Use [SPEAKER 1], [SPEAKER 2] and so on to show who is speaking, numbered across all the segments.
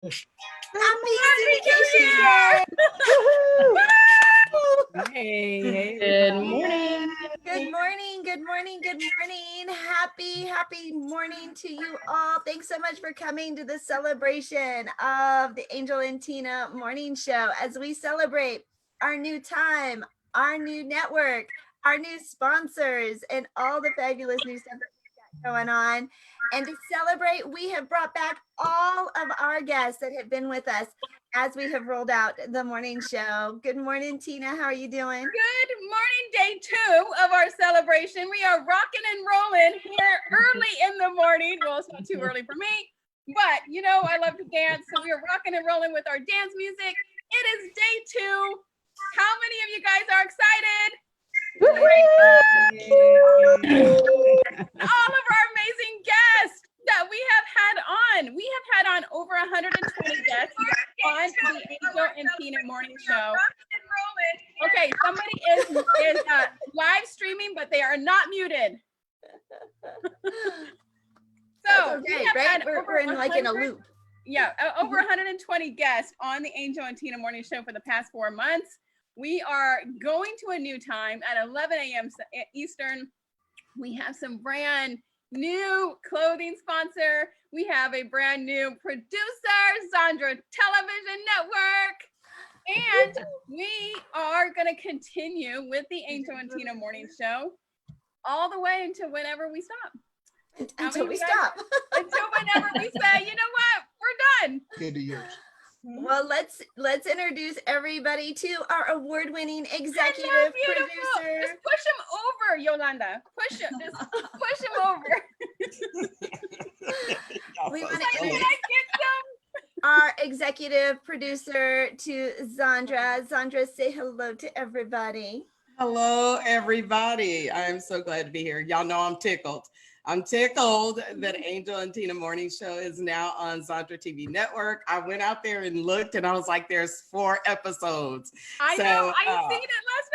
[SPEAKER 1] Happy syndication
[SPEAKER 2] Year!
[SPEAKER 3] Hey,
[SPEAKER 2] Good morning.
[SPEAKER 1] Good morning, good morning, good morning. Happy morning to you all. Thanks so much for coming to the celebration of the Angel and Tina Morning Show as we celebrate our new time, our new network, our new sponsors, and all the fabulous new stuff that we've got going on. And to celebrate, we have brought back all of our guests that have been with us as we have rolled out the morning show. Good morning, Tina. How are you doing?
[SPEAKER 2] Good morning, day 2 of our celebration. We are rocking and rolling here early in the morning. Well, it's not too early for me, but you know, I love to dance. So we are rocking and rolling with our dance music. It is day 2. How many of you guys are excited? All of our amazing guests that we have had on. We have had on over 120 guests on the Angel and Tina Morning Show. Okay, somebody is live streaming, but they are not muted. So
[SPEAKER 1] okay, right? We're in like in a loop.
[SPEAKER 2] Yeah, over 120 guests on the Angel and Tina Morning Show for the past 4 months. We are going to a new time at 11 a.m. Eastern. We have some brand new clothing sponsor. We have a brand new producer, Zandra Television Network. And we are going to continue with the Angel and Tina Morning Show all the way until whenever we stop.
[SPEAKER 1] Until we stop.
[SPEAKER 2] Until whenever we say, you know what, we're done.
[SPEAKER 4] Good to yours.
[SPEAKER 1] Well, let's introduce everybody to our award-winning executive producer.
[SPEAKER 2] Just push him over, Yolanda. Push him. Just push him over.
[SPEAKER 1] We want to introduce our executive producer to Zandra. Zandra, say hello to everybody.
[SPEAKER 3] Hello, everybody. I'm so glad to be here. Y'all know I'm tickled. I'm tickled that Angel and Tina Morning Show is now on Zandra TV Network. I went out there and looked, and I was like, "There's 4 episodes."
[SPEAKER 2] I know. I seen it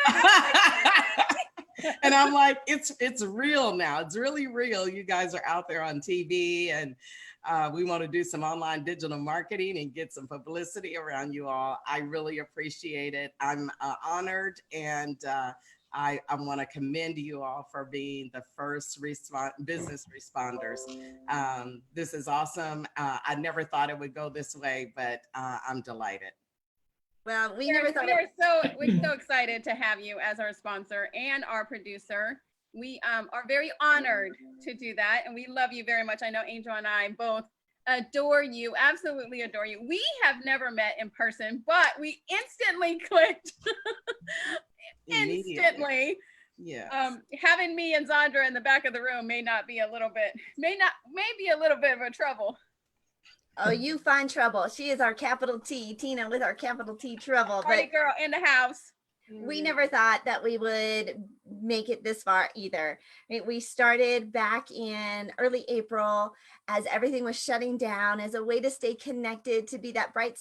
[SPEAKER 2] last
[SPEAKER 3] night. And I'm like, "It's real now. It's really real. You guys are out there on TV, and we want to do some online digital marketing and get some publicity around you all. I really appreciate it. I'm honored, and I want to commend you all for being the first business responders. This is awesome. I never thought it would go this way, but I'm delighted.
[SPEAKER 1] Well, we're
[SPEAKER 2] so excited to have you as our sponsor and our producer. We are very honored to do that, and we love you very much. I know Angel and I both adore you, absolutely adore you. We have never met in person, but we instantly clicked. Instantly.
[SPEAKER 3] Yeah.
[SPEAKER 2] Having me and Zandra in the back of the room may be a little bit of a trouble.
[SPEAKER 1] Oh, you find trouble. She is our capital T, Tina with our capital T trouble.
[SPEAKER 2] Party girl in the house.
[SPEAKER 1] We never thought that we would make it this far either. We started back in early April as everything was shutting down as a way to stay connected, to be that bright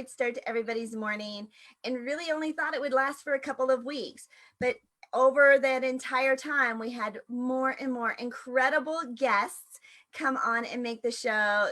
[SPEAKER 1] start to everybody's morning, and really only thought it would last for a couple of weeks. But over that entire time, we had more and more incredible guests come on and make the show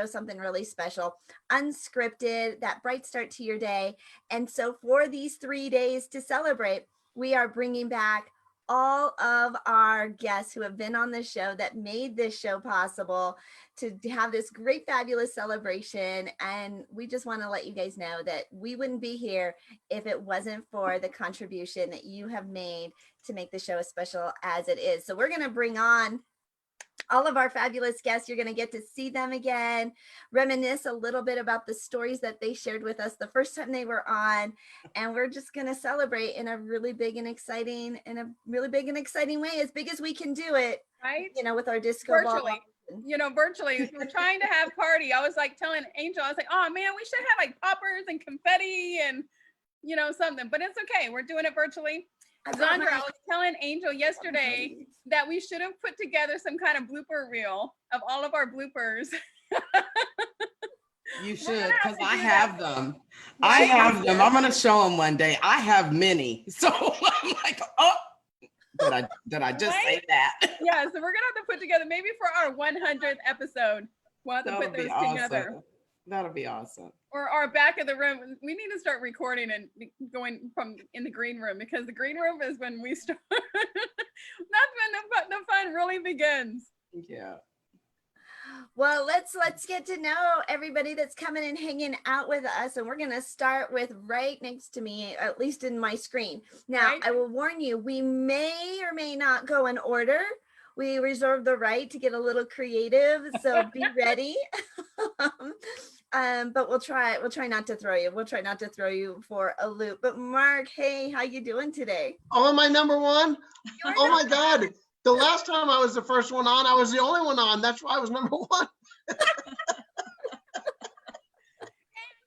[SPEAKER 1] something really special, unscripted, that bright start to your day. And so for these 3 days to celebrate, we are bringing back all of our guests who have been on the show that made this show possible to have this great, fabulous celebration. And we just want to let you guys know that we wouldn't be here if it wasn't for the contribution that you have made to make the show as special as it is. So we're going to bring on all of our fabulous guests. You're going to get to see them again, reminisce a little bit about the stories that they shared with us the first time they were on. And we're just going to celebrate in a really big and exciting way, as big as we can do it,
[SPEAKER 2] right?
[SPEAKER 1] With our disco
[SPEAKER 2] virtually. Virtually. We're trying to have party. I was like telling Angel, I was like, oh man, we should have like poppers and confetti and something, but it's okay. We're doing it virtually. Zandra, I was telling Angel yesterday that we should have put together some kind of blooper reel of all of our bloopers.
[SPEAKER 3] You should, because I have them. Right? I have them. I'm going to show them one day. I have many. So I'm like, oh, did I just say that?
[SPEAKER 2] Yeah, so we're going to have to put together, maybe for our 100th episode, we'll have to put those together.
[SPEAKER 3] That'll be awesome.
[SPEAKER 2] Or our back of the room. We need to start recording and going from in the green room, because the green room is when we start. That's when the fun really begins.
[SPEAKER 3] Yeah.
[SPEAKER 1] Well, let's get to know everybody that's coming and hanging out with us, and we're gonna start with right next to me, at least in my screen. Now,
[SPEAKER 2] Right.
[SPEAKER 1] I will warn you, we may or may not go in order. We reserve the right to get a little creative, so be ready. But we'll try not to throw you. We'll try not to throw you for a loop. But Mark, hey, how you doing today?
[SPEAKER 4] Oh, am I number one? Oh my God. The last time I was the first one on, I was the only one on. That's why I was number one.
[SPEAKER 2] And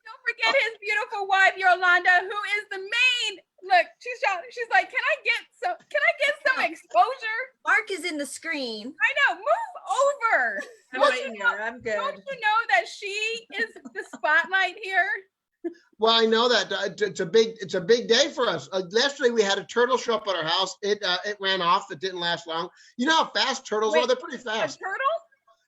[SPEAKER 2] don't forget his beautiful wife, Yolanda, who is the main. Look, she's like, can I get some exposure?
[SPEAKER 1] Mark is in the screen.
[SPEAKER 2] I know, move over.
[SPEAKER 5] I'm
[SPEAKER 2] Don't
[SPEAKER 5] right
[SPEAKER 2] you
[SPEAKER 5] here. I'm good.
[SPEAKER 2] Don't you know that she is the spotlight here?
[SPEAKER 4] Well, I know that it's a big day for us. Yesterday we had a turtle show up at our house. It ran off. It didn't last long. You know how fast turtles are? They're pretty
[SPEAKER 2] A
[SPEAKER 4] fast.
[SPEAKER 2] turtle?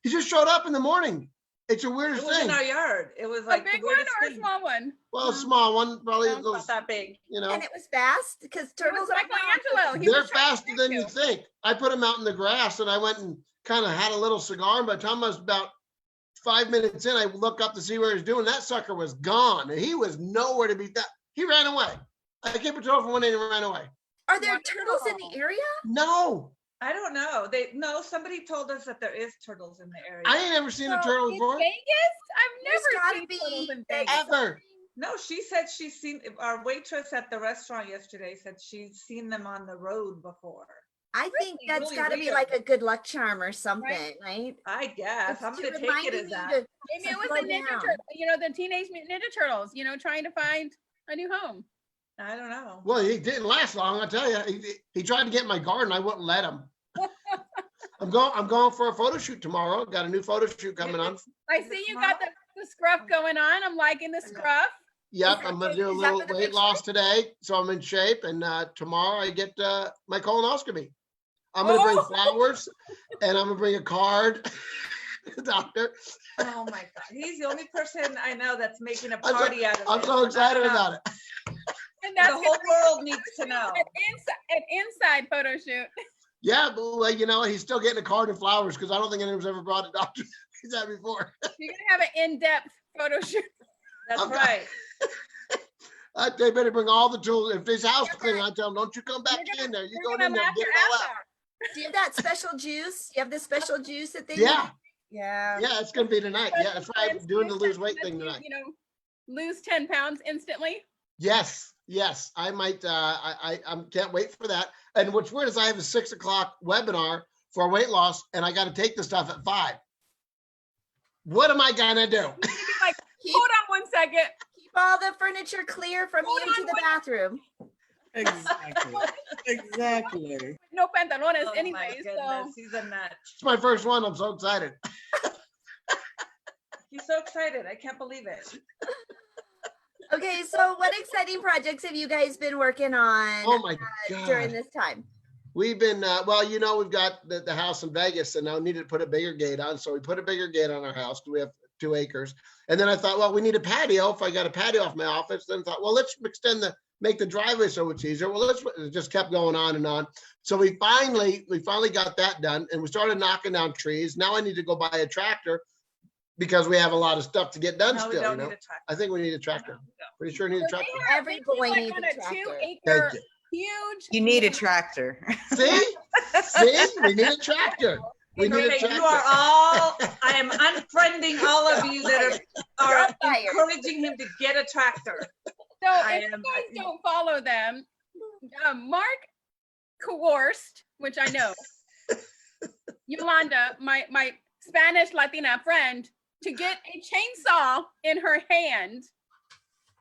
[SPEAKER 4] He just showed up in the morning. It's a
[SPEAKER 5] It
[SPEAKER 4] weirdest
[SPEAKER 5] was
[SPEAKER 4] thing.
[SPEAKER 5] in our yard. It was
[SPEAKER 2] A
[SPEAKER 5] like
[SPEAKER 2] big
[SPEAKER 5] the
[SPEAKER 2] one
[SPEAKER 5] weirdest
[SPEAKER 2] or a
[SPEAKER 5] thing.
[SPEAKER 2] small one?
[SPEAKER 4] Well, a small one, probably
[SPEAKER 5] No,
[SPEAKER 4] those,
[SPEAKER 5] not that big.
[SPEAKER 4] you know.
[SPEAKER 1] And it was fast because turtles are fast.
[SPEAKER 2] Michelangelo. He
[SPEAKER 4] They're
[SPEAKER 2] was trying to
[SPEAKER 4] faster than you
[SPEAKER 2] you.
[SPEAKER 4] think. I put him out in the grass and I went and kind of had a little cigar. And by the time I was about 5 minutes in, I looked up to see where he was doing. That sucker was gone. And he was nowhere to be found. He ran away. I came patrol from one end and ran away.
[SPEAKER 1] Are there
[SPEAKER 2] Wow.
[SPEAKER 1] turtles in the area?
[SPEAKER 4] No,
[SPEAKER 5] I don't know. Somebody told us that there is turtles in the area.
[SPEAKER 4] I ain't never seen a
[SPEAKER 2] So,
[SPEAKER 4] turtle
[SPEAKER 2] in
[SPEAKER 4] before.
[SPEAKER 2] Vegas? I've
[SPEAKER 1] There's
[SPEAKER 2] never
[SPEAKER 1] gotta
[SPEAKER 2] seen
[SPEAKER 1] be
[SPEAKER 2] turtles in
[SPEAKER 1] like
[SPEAKER 2] Vegas.
[SPEAKER 4] Ever.
[SPEAKER 5] No, she said she's seen, our waitress at the restaurant yesterday said she's seen them on the road before.
[SPEAKER 1] I think
[SPEAKER 5] Really,
[SPEAKER 1] that's
[SPEAKER 5] really
[SPEAKER 1] got to be
[SPEAKER 5] weird.
[SPEAKER 1] like a good luck charm or something, right?
[SPEAKER 5] I guess.
[SPEAKER 1] It's
[SPEAKER 5] I'm
[SPEAKER 1] to
[SPEAKER 5] going to take
[SPEAKER 1] remind
[SPEAKER 5] it as
[SPEAKER 1] you
[SPEAKER 5] that.
[SPEAKER 1] to
[SPEAKER 2] Maybe it was
[SPEAKER 1] slow
[SPEAKER 2] the Ninja
[SPEAKER 1] down.
[SPEAKER 2] Turtles, the Teenage Mutant Ninja Turtles, trying to find a new home.
[SPEAKER 5] I don't know.
[SPEAKER 4] Well, he didn't last long, I tell you. He tried to get in my garden. I wouldn't let him. I'm going for a photo shoot tomorrow. Got a new photo shoot coming on.
[SPEAKER 2] I
[SPEAKER 5] Is it
[SPEAKER 2] see you
[SPEAKER 5] tomorrow?
[SPEAKER 2] got the scruff going on. I'm liking the scruff.
[SPEAKER 4] Yep,
[SPEAKER 1] that
[SPEAKER 4] I'm gonna
[SPEAKER 1] for-
[SPEAKER 4] do a
[SPEAKER 1] is that
[SPEAKER 4] little
[SPEAKER 1] for the
[SPEAKER 4] weight
[SPEAKER 1] picture?
[SPEAKER 4] loss today, so I'm in shape. And tomorrow I get my colonoscopy. I'm gonna bring
[SPEAKER 2] Oh.
[SPEAKER 4] flowers, and I'm gonna bring a card. Doctor,
[SPEAKER 5] Oh my God. He's the only person I know that's making a
[SPEAKER 4] I'm so-
[SPEAKER 5] party out of it.
[SPEAKER 4] I'm so excited about it.
[SPEAKER 2] And
[SPEAKER 5] The
[SPEAKER 2] that's
[SPEAKER 5] whole world needs to know.
[SPEAKER 2] an inside photo shoot.
[SPEAKER 4] Yeah, but like, he's still getting a card and flowers because I don't think anyone's ever brought a doctor he's had before.
[SPEAKER 2] You're going to have an in-depth photo shoot.
[SPEAKER 5] That's
[SPEAKER 4] I'm-
[SPEAKER 5] right.
[SPEAKER 4] They better bring all the tools. If this house clean, I tell them, don't you come back
[SPEAKER 2] You're
[SPEAKER 4] in there. You
[SPEAKER 2] You're
[SPEAKER 4] go in
[SPEAKER 2] going
[SPEAKER 4] there,
[SPEAKER 2] to laugh
[SPEAKER 4] get
[SPEAKER 2] your
[SPEAKER 4] it all
[SPEAKER 2] ass
[SPEAKER 4] out.
[SPEAKER 2] off.
[SPEAKER 1] Do you have that special juice? You have the special juice that they
[SPEAKER 4] Yeah,
[SPEAKER 1] Yeah.
[SPEAKER 4] yeah, it's gonna be tonight. Yeah, that's right. I'm doing the lose weight thing tonight.
[SPEAKER 2] Lose 10 pounds instantly.
[SPEAKER 4] Yes, I might. I can't wait for that. And what's weird is I have a 6 o'clock webinar for weight loss, and I got to take the stuff at 5. What am I gonna do?
[SPEAKER 2] You're gonna be like,
[SPEAKER 1] Keep,
[SPEAKER 2] hold on 1 second.
[SPEAKER 1] keep all the furniture clear from
[SPEAKER 2] Hold
[SPEAKER 1] you
[SPEAKER 2] on
[SPEAKER 1] to the
[SPEAKER 2] one-
[SPEAKER 1] bathroom.
[SPEAKER 3] Exactly.
[SPEAKER 2] No pantalones
[SPEAKER 5] Oh my
[SPEAKER 2] anyway. So
[SPEAKER 5] goodness. He's a nut.
[SPEAKER 4] It's my first one. I'm so excited.
[SPEAKER 5] He's so excited. I can't believe it.
[SPEAKER 1] Okay, so what exciting projects have you guys been working on
[SPEAKER 4] Oh my
[SPEAKER 1] during
[SPEAKER 4] god.
[SPEAKER 1] this time?
[SPEAKER 4] We've been we've got the house in Vegas, and now we needed to put a bigger gate on. So we put a bigger gate on our house. We have 2 acres. And then I thought, well, we need a patio. If I got a patio off my office, then I thought, well, let's make the driveway so it's easier. Well, it just kept going on and on. So we finally got that done, and we started knocking down trees. Now I need to go buy a tractor because we have a lot of stuff to get done
[SPEAKER 5] No, we
[SPEAKER 4] still.
[SPEAKER 5] don't need a tractor.
[SPEAKER 4] I think we need a tractor. Pretty sure we need a
[SPEAKER 2] So they
[SPEAKER 4] tractor.
[SPEAKER 2] have-
[SPEAKER 1] Every
[SPEAKER 2] they do
[SPEAKER 1] boy
[SPEAKER 2] like
[SPEAKER 1] needs
[SPEAKER 2] on
[SPEAKER 1] a
[SPEAKER 2] a
[SPEAKER 1] tractor.
[SPEAKER 2] 2-acre
[SPEAKER 4] Thank you.
[SPEAKER 2] huge.
[SPEAKER 6] You need a tractor.
[SPEAKER 4] See, we need a tractor. We need a
[SPEAKER 5] Okay,
[SPEAKER 4] tractor.
[SPEAKER 5] you are all, I am unfriending all of you that are
[SPEAKER 1] You're fired.
[SPEAKER 5] encouraging him to get a tractor.
[SPEAKER 2] So
[SPEAKER 5] I
[SPEAKER 2] if you
[SPEAKER 5] am-
[SPEAKER 2] guys don't follow them, Mark coerced, which I know, Yolanda, my Spanish Latina friend, to get a chainsaw in her hand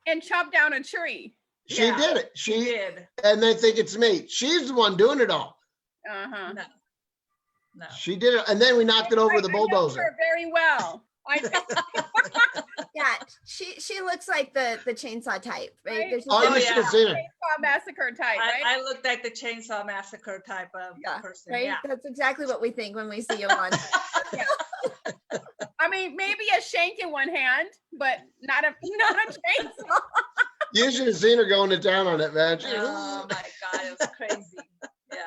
[SPEAKER 2] and chop down a tree.
[SPEAKER 4] She
[SPEAKER 5] Yeah,
[SPEAKER 4] did it.
[SPEAKER 5] He did.
[SPEAKER 4] And they think it's me. She's the one doing it all.
[SPEAKER 2] Uh-huh.
[SPEAKER 5] No. No.
[SPEAKER 4] She did it, and then we knocked it over with a
[SPEAKER 2] I know
[SPEAKER 4] bulldozer.
[SPEAKER 2] her very well. I
[SPEAKER 1] Yeah, she looks like the chainsaw type, right?
[SPEAKER 2] Right.
[SPEAKER 1] There's
[SPEAKER 4] Oh,
[SPEAKER 1] just-
[SPEAKER 4] you
[SPEAKER 5] Oh,
[SPEAKER 4] should have
[SPEAKER 5] yeah.
[SPEAKER 4] seen her.
[SPEAKER 2] Chainsaw Massacre type, right?
[SPEAKER 5] I looked like the Chainsaw Massacre type of
[SPEAKER 1] Yeah,
[SPEAKER 5] person.
[SPEAKER 1] right?
[SPEAKER 5] Yeah.
[SPEAKER 1] That's exactly what we think when we see you on.
[SPEAKER 2] I'm mean, maybe a shank in one hand, but not a chainsaw.
[SPEAKER 4] You should have seen her going to town on it, man.
[SPEAKER 5] Oh my God, it was crazy. Yeah.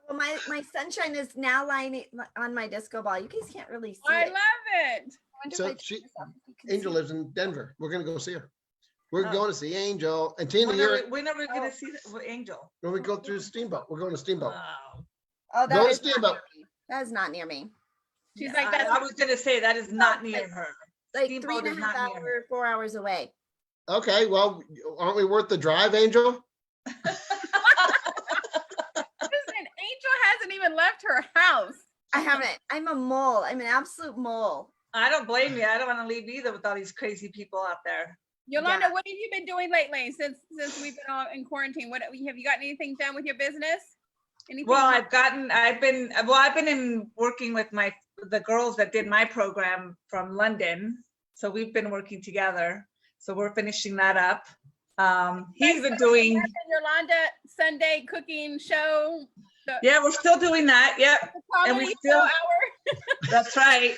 [SPEAKER 1] Well, my sunshine is now lying on my disco ball. You guys can't really see
[SPEAKER 2] I
[SPEAKER 1] it.
[SPEAKER 2] love it.
[SPEAKER 1] I wonder
[SPEAKER 4] So
[SPEAKER 1] if I turn this up if you can
[SPEAKER 4] Angel
[SPEAKER 1] see it.
[SPEAKER 4] lives in Denver. We're gonna go see her. We're
[SPEAKER 5] Oh.
[SPEAKER 4] going to see Angel. And Tina, you're
[SPEAKER 5] When are we gonna see Angel?
[SPEAKER 4] when we go through Steamboat. We're going to Steamboat.
[SPEAKER 5] Wow.
[SPEAKER 1] Oh,
[SPEAKER 4] Go
[SPEAKER 1] that
[SPEAKER 4] to
[SPEAKER 1] is not
[SPEAKER 4] Steamboat.
[SPEAKER 1] near me. That is not near me.
[SPEAKER 2] She's
[SPEAKER 5] Yeah,
[SPEAKER 2] like, that's
[SPEAKER 5] I was gonna say that is not near her.
[SPEAKER 1] Like
[SPEAKER 5] Steamboat
[SPEAKER 1] 3.5
[SPEAKER 5] is not near her.
[SPEAKER 1] 4 hours away.
[SPEAKER 4] Okay, well, aren't we worth the drive, Angel?
[SPEAKER 2] Listen, Angel hasn't even left her house.
[SPEAKER 1] I haven't. I'm a mole. I'm an absolute mole.
[SPEAKER 5] I don't blame you. I don't want to leave either with all these crazy people out there.
[SPEAKER 2] Yolanda,
[SPEAKER 1] Yeah.
[SPEAKER 2] what have you been doing lately since we've been all in quarantine? What have you got anything done with your business? Anything?
[SPEAKER 5] Well, I've been working with the girls that did my program from London. So we've been working together. So we're finishing that up. He's been doing.
[SPEAKER 2] Yolanda Sunday cooking show.
[SPEAKER 5] Yeah, we're still doing that. Yep. And we
[SPEAKER 2] Comedy
[SPEAKER 5] still-
[SPEAKER 2] show hour.
[SPEAKER 5] That's right.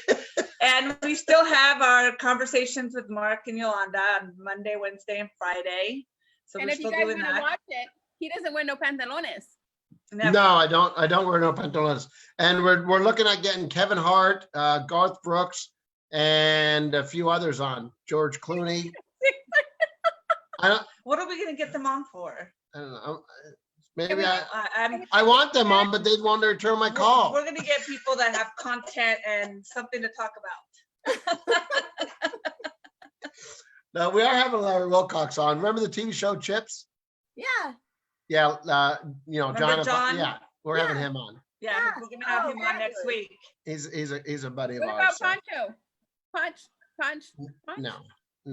[SPEAKER 5] And we still have our conversations with Mark and Yolanda on Monday, Wednesday, and Friday. So
[SPEAKER 2] And
[SPEAKER 5] we're
[SPEAKER 2] if you
[SPEAKER 5] still
[SPEAKER 2] guys
[SPEAKER 5] doing
[SPEAKER 2] want to
[SPEAKER 5] that.
[SPEAKER 2] watch it, he doesn't wear no pantalones.
[SPEAKER 5] Never.
[SPEAKER 4] No, I don't. I don't wear no pantalones. And we're looking at getting Kevin Hart, Garth Brooks, and a few others on. George Clooney.
[SPEAKER 5] What are we gonna get them on for?
[SPEAKER 4] I don't know. Maybe
[SPEAKER 5] I'm.
[SPEAKER 4] I want them on, but they'd want to return my call.
[SPEAKER 5] We're gonna get people that have content and something to talk about.
[SPEAKER 4] No, we are having Larry Wilcox on. Remember the TV show Chips?
[SPEAKER 1] Yeah.
[SPEAKER 4] Yeah,
[SPEAKER 5] Remember John?
[SPEAKER 4] Yeah, we're having
[SPEAKER 1] Yeah.
[SPEAKER 4] him on.
[SPEAKER 5] Yeah,
[SPEAKER 1] Yeah.
[SPEAKER 5] we're gonna have
[SPEAKER 1] Oh,
[SPEAKER 5] him on next
[SPEAKER 1] fabulous.
[SPEAKER 5] week.
[SPEAKER 4] He's a buddy of
[SPEAKER 2] What
[SPEAKER 4] ours.
[SPEAKER 2] about
[SPEAKER 4] so-
[SPEAKER 2] Pancho? Punch.
[SPEAKER 4] No,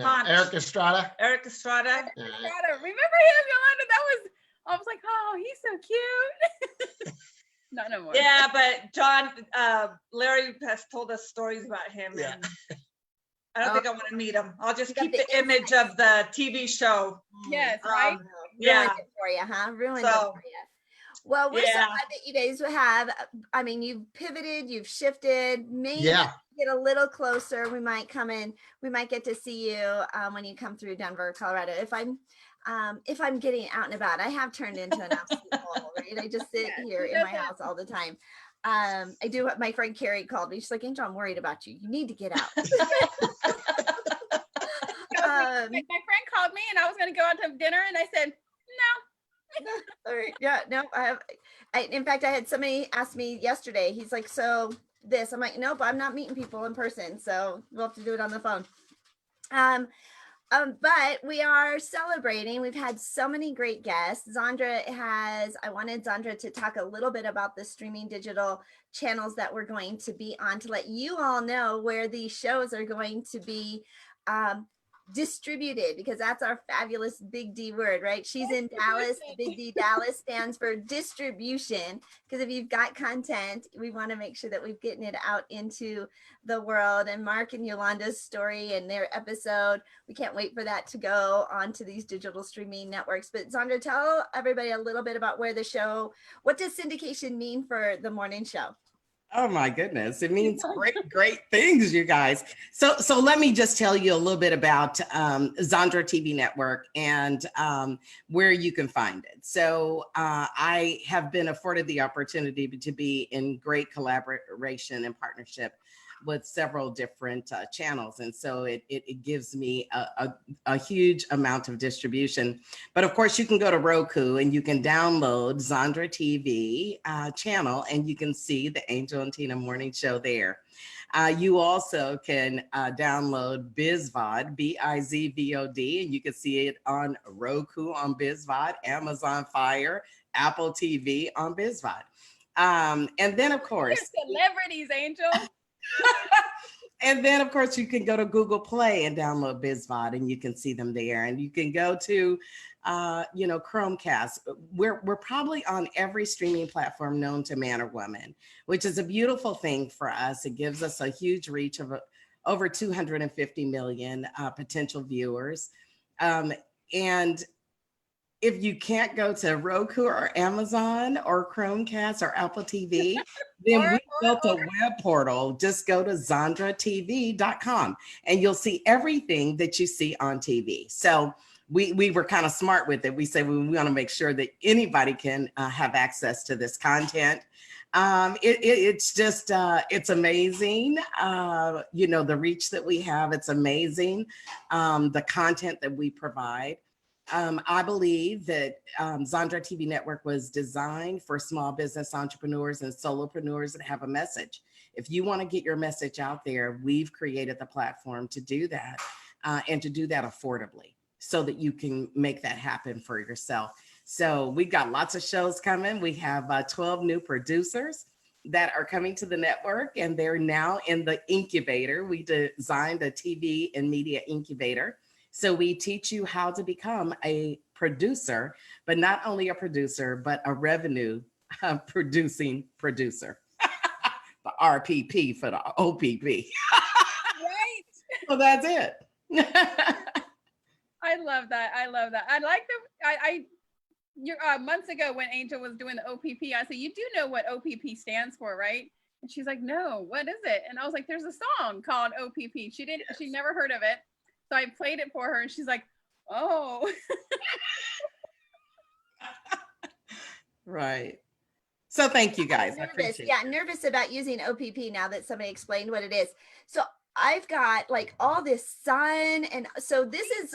[SPEAKER 5] Punch.
[SPEAKER 4] Eric Estrada.
[SPEAKER 5] Eric Estrada.
[SPEAKER 4] Yeah.
[SPEAKER 2] Remember him, Yolanda? I was like, oh, he's so cute. Not no more.
[SPEAKER 5] Yeah, but John, Larry has told us stories about him.
[SPEAKER 4] Yeah.
[SPEAKER 5] And I don't think I want to meet him. I'll just
[SPEAKER 1] You got
[SPEAKER 5] keep
[SPEAKER 1] the
[SPEAKER 5] the image of the TV show.
[SPEAKER 2] Yes, right?
[SPEAKER 5] Um, yeah.
[SPEAKER 1] Ruined it for you, huh? Ruined it
[SPEAKER 5] So,
[SPEAKER 1] for you. Well, we're so
[SPEAKER 5] yeah.
[SPEAKER 1] glad that you guys have. I mean, you've pivoted, you've shifted. Maybe
[SPEAKER 4] Yeah.
[SPEAKER 1] get a little closer. We might come in. We might get to see you when you come through Denver, Colorado. If I'm getting out and about, I have turned into an absolute mole, right? I just sit
[SPEAKER 2] Yes,
[SPEAKER 1] here
[SPEAKER 2] she
[SPEAKER 1] in my
[SPEAKER 2] does
[SPEAKER 1] house all the time. I do. My friend Carrie called me. She's like, Angel, I'm worried about you. You need to get out.
[SPEAKER 2] My friend called me and I was going to go out to dinner and I said, no.
[SPEAKER 1] All right. Yeah. No, in fact, I had somebody ask me yesterday. He's like, so this. I'm like, nope, I'm not meeting people in person. So we'll have to do it on the phone. But we are celebrating. We've had so many great guests. I wanted Zandra to talk a little bit about the streaming digital channels that we're going to be on to let you all know where these shows are going to be distributed, because that's our fabulous big D word, right? She's in Dallas. The big D Dallas stands for distribution, because if you've got content, we want to make sure that we're getting it out into the world. And Mark and Yolanda's story and their episode, we can't wait for that to go onto these digital streaming networks. But Zandra, tell everybody a little bit about what does syndication mean for the morning show?
[SPEAKER 3] Oh my goodness. It means great things, you guys. So let me just tell you a little bit about Zandra TV Network and where you can find it. So I have been afforded the opportunity to be in great collaboration and partnership with several different channels. And so it gives me a huge amount of distribution. But of course, you can go to Roku and you can download Zandra TV channel and you can see the Angel and Tina Morning Show there. You also can download BizVod, BizVod, and you can see it on Roku on BizVod, Amazon Fire, Apple TV on BizVod. And then of course,
[SPEAKER 2] Celebrities, Angel.
[SPEAKER 3] And then, of course, you can go to Google Play and download BizVod, and you can see them there. And you can go to, Chromecast. We're probably on every streaming platform known to man or woman, which is a beautiful thing for us. It gives us a huge reach of over 250 million potential viewers. And if you can't go to Roku or Amazon or Chromecast or Apple TV, then we built a web portal. Just go to zandratv.com and you'll see everything that you see on TV. So we were kind of smart with it. We said we want to make sure that anybody can have access to this content. It's just, it's amazing. The reach that we have, it's amazing. The content that we provide. I believe that Zandra TV Network was designed for small business entrepreneurs and solopreneurs that have a message. If you want to get your message out there, we've created the platform to do that and to do that affordably so that you can make that happen for yourself. So we've got lots of shows coming. We have 12 new producers that are coming to the network, and they're now in the incubator. We designed a TV and media incubator. So we teach you how to become a producer, but not only a producer, but a revenue producing producer. The RPP for the OPP.
[SPEAKER 2] Right.
[SPEAKER 3] So that's it.
[SPEAKER 2] I love that. I love that. I like months ago when Angel was doing the OPP, I said, you do know what OPP stands for, right? And she's like, no, what is it? And I was like, there's a song called OPP. She never heard of it. So I played it for her and she's like, oh.
[SPEAKER 3] Right. So thank you guys.
[SPEAKER 1] Nervous about using OPP now that somebody explained what it is. So I've got like all this sun, and so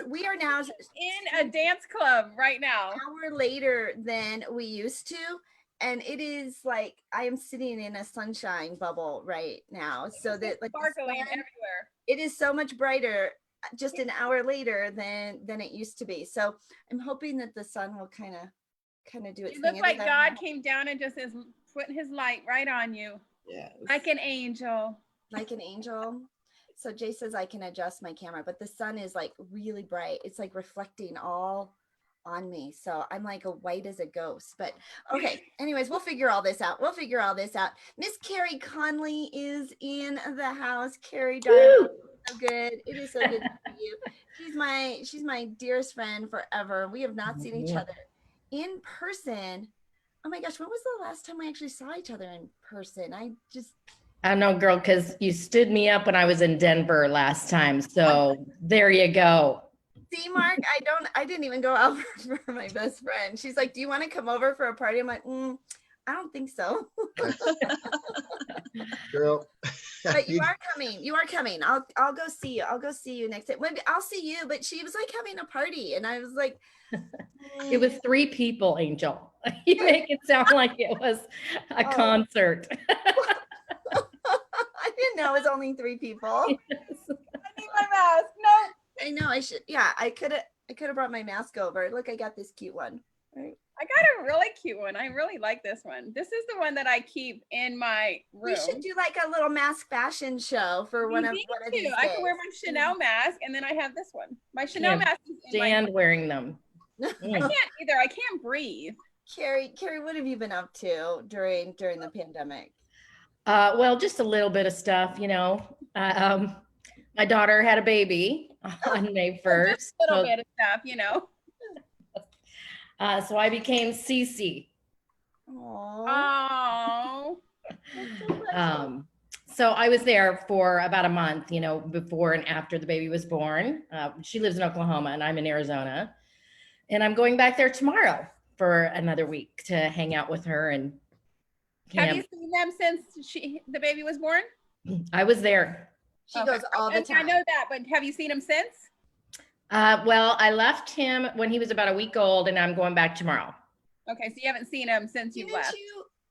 [SPEAKER 1] we are now
[SPEAKER 2] in a dance club right now.
[SPEAKER 1] An hour later than we used to, and it is like I am sitting in a sunshine bubble right now. So that like
[SPEAKER 2] sparkling everywhere.
[SPEAKER 1] It is so much brighter just an hour later than it used to be. So I'm hoping that the sun will kind of do its thing.
[SPEAKER 2] It looks like God came down and just is putting his light right on you.
[SPEAKER 3] Yes.
[SPEAKER 2] Like an angel.
[SPEAKER 1] Like an angel. So Jay says I can adjust my camera, but the sun is like really bright. It's like reflecting all on me. So I'm like a white as a ghost, but okay. Anyways, we'll figure all this out. Miss Carrie Conley is in the house. Carrie, darling, so good. It is so good to see you. She's my dearest friend forever. We have not seen each other in person. Oh my gosh, when was the last time we actually saw each other in person?
[SPEAKER 6] I know, girl, because you stood me up when I was in Denver last time. So there you go.
[SPEAKER 1] See, Mark, I didn't even go out for my best friend. She's like, do you want to come over for a party? I'm like, I don't think so.
[SPEAKER 4] Girl.
[SPEAKER 1] But you are coming. I'll go see you. I'll go see you next time. Maybe I'll see you, but she was like having a party and I was like,
[SPEAKER 6] It was 3 people, Angel. You make it sound like it was a concert.
[SPEAKER 1] I didn't know it was only 3 people.
[SPEAKER 2] Yes. I need my mask. No.
[SPEAKER 1] I know I should. Yeah, I could have brought my mask over. Look, I got this cute one. Right.
[SPEAKER 2] I got a really cute one. I really like this one. This is the one that I keep in my room.
[SPEAKER 1] We should do like a little mask fashion show for one of these days.
[SPEAKER 2] I can wear my Chanel mask and then I have this one. My Chanel mask is in
[SPEAKER 6] stand wearing them.
[SPEAKER 2] I can't either. I can't breathe.
[SPEAKER 1] Carrie, what have you been up to during the pandemic?
[SPEAKER 6] Well, just a little bit of stuff, my daughter had a baby on May 1st.
[SPEAKER 2] Just a little bit of stuff,
[SPEAKER 6] So I became Cece.
[SPEAKER 1] Oh.
[SPEAKER 6] So I was there for about a month, before and after the baby was born. She lives in Oklahoma and I'm in Arizona. And I'm going back there tomorrow for another week to hang out with her. And
[SPEAKER 2] have you seen them since the baby was born?
[SPEAKER 6] I was there.
[SPEAKER 1] She goes all the time.
[SPEAKER 2] I know that, but have you seen him since?
[SPEAKER 6] Well, I left him when he was about a week old and I'm going back tomorrow.
[SPEAKER 2] Okay, so you haven't seen him since you left.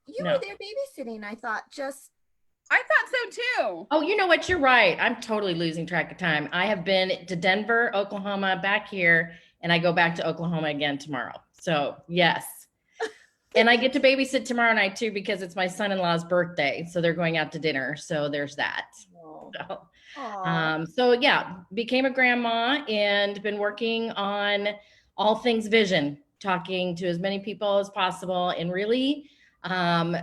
[SPEAKER 1] You were there babysitting, I thought.
[SPEAKER 2] I thought so too.
[SPEAKER 6] Oh, you know what? You're right. I'm totally losing track of time. I have been to Denver, Oklahoma, back here, and I go back to Oklahoma again tomorrow. So yes. And I get to babysit tomorrow night too, because it's my son-in-law's birthday. So they're going out to dinner. So there's that. So yeah, became a grandma and been working on all things vision, talking to as many people as possible. And really, I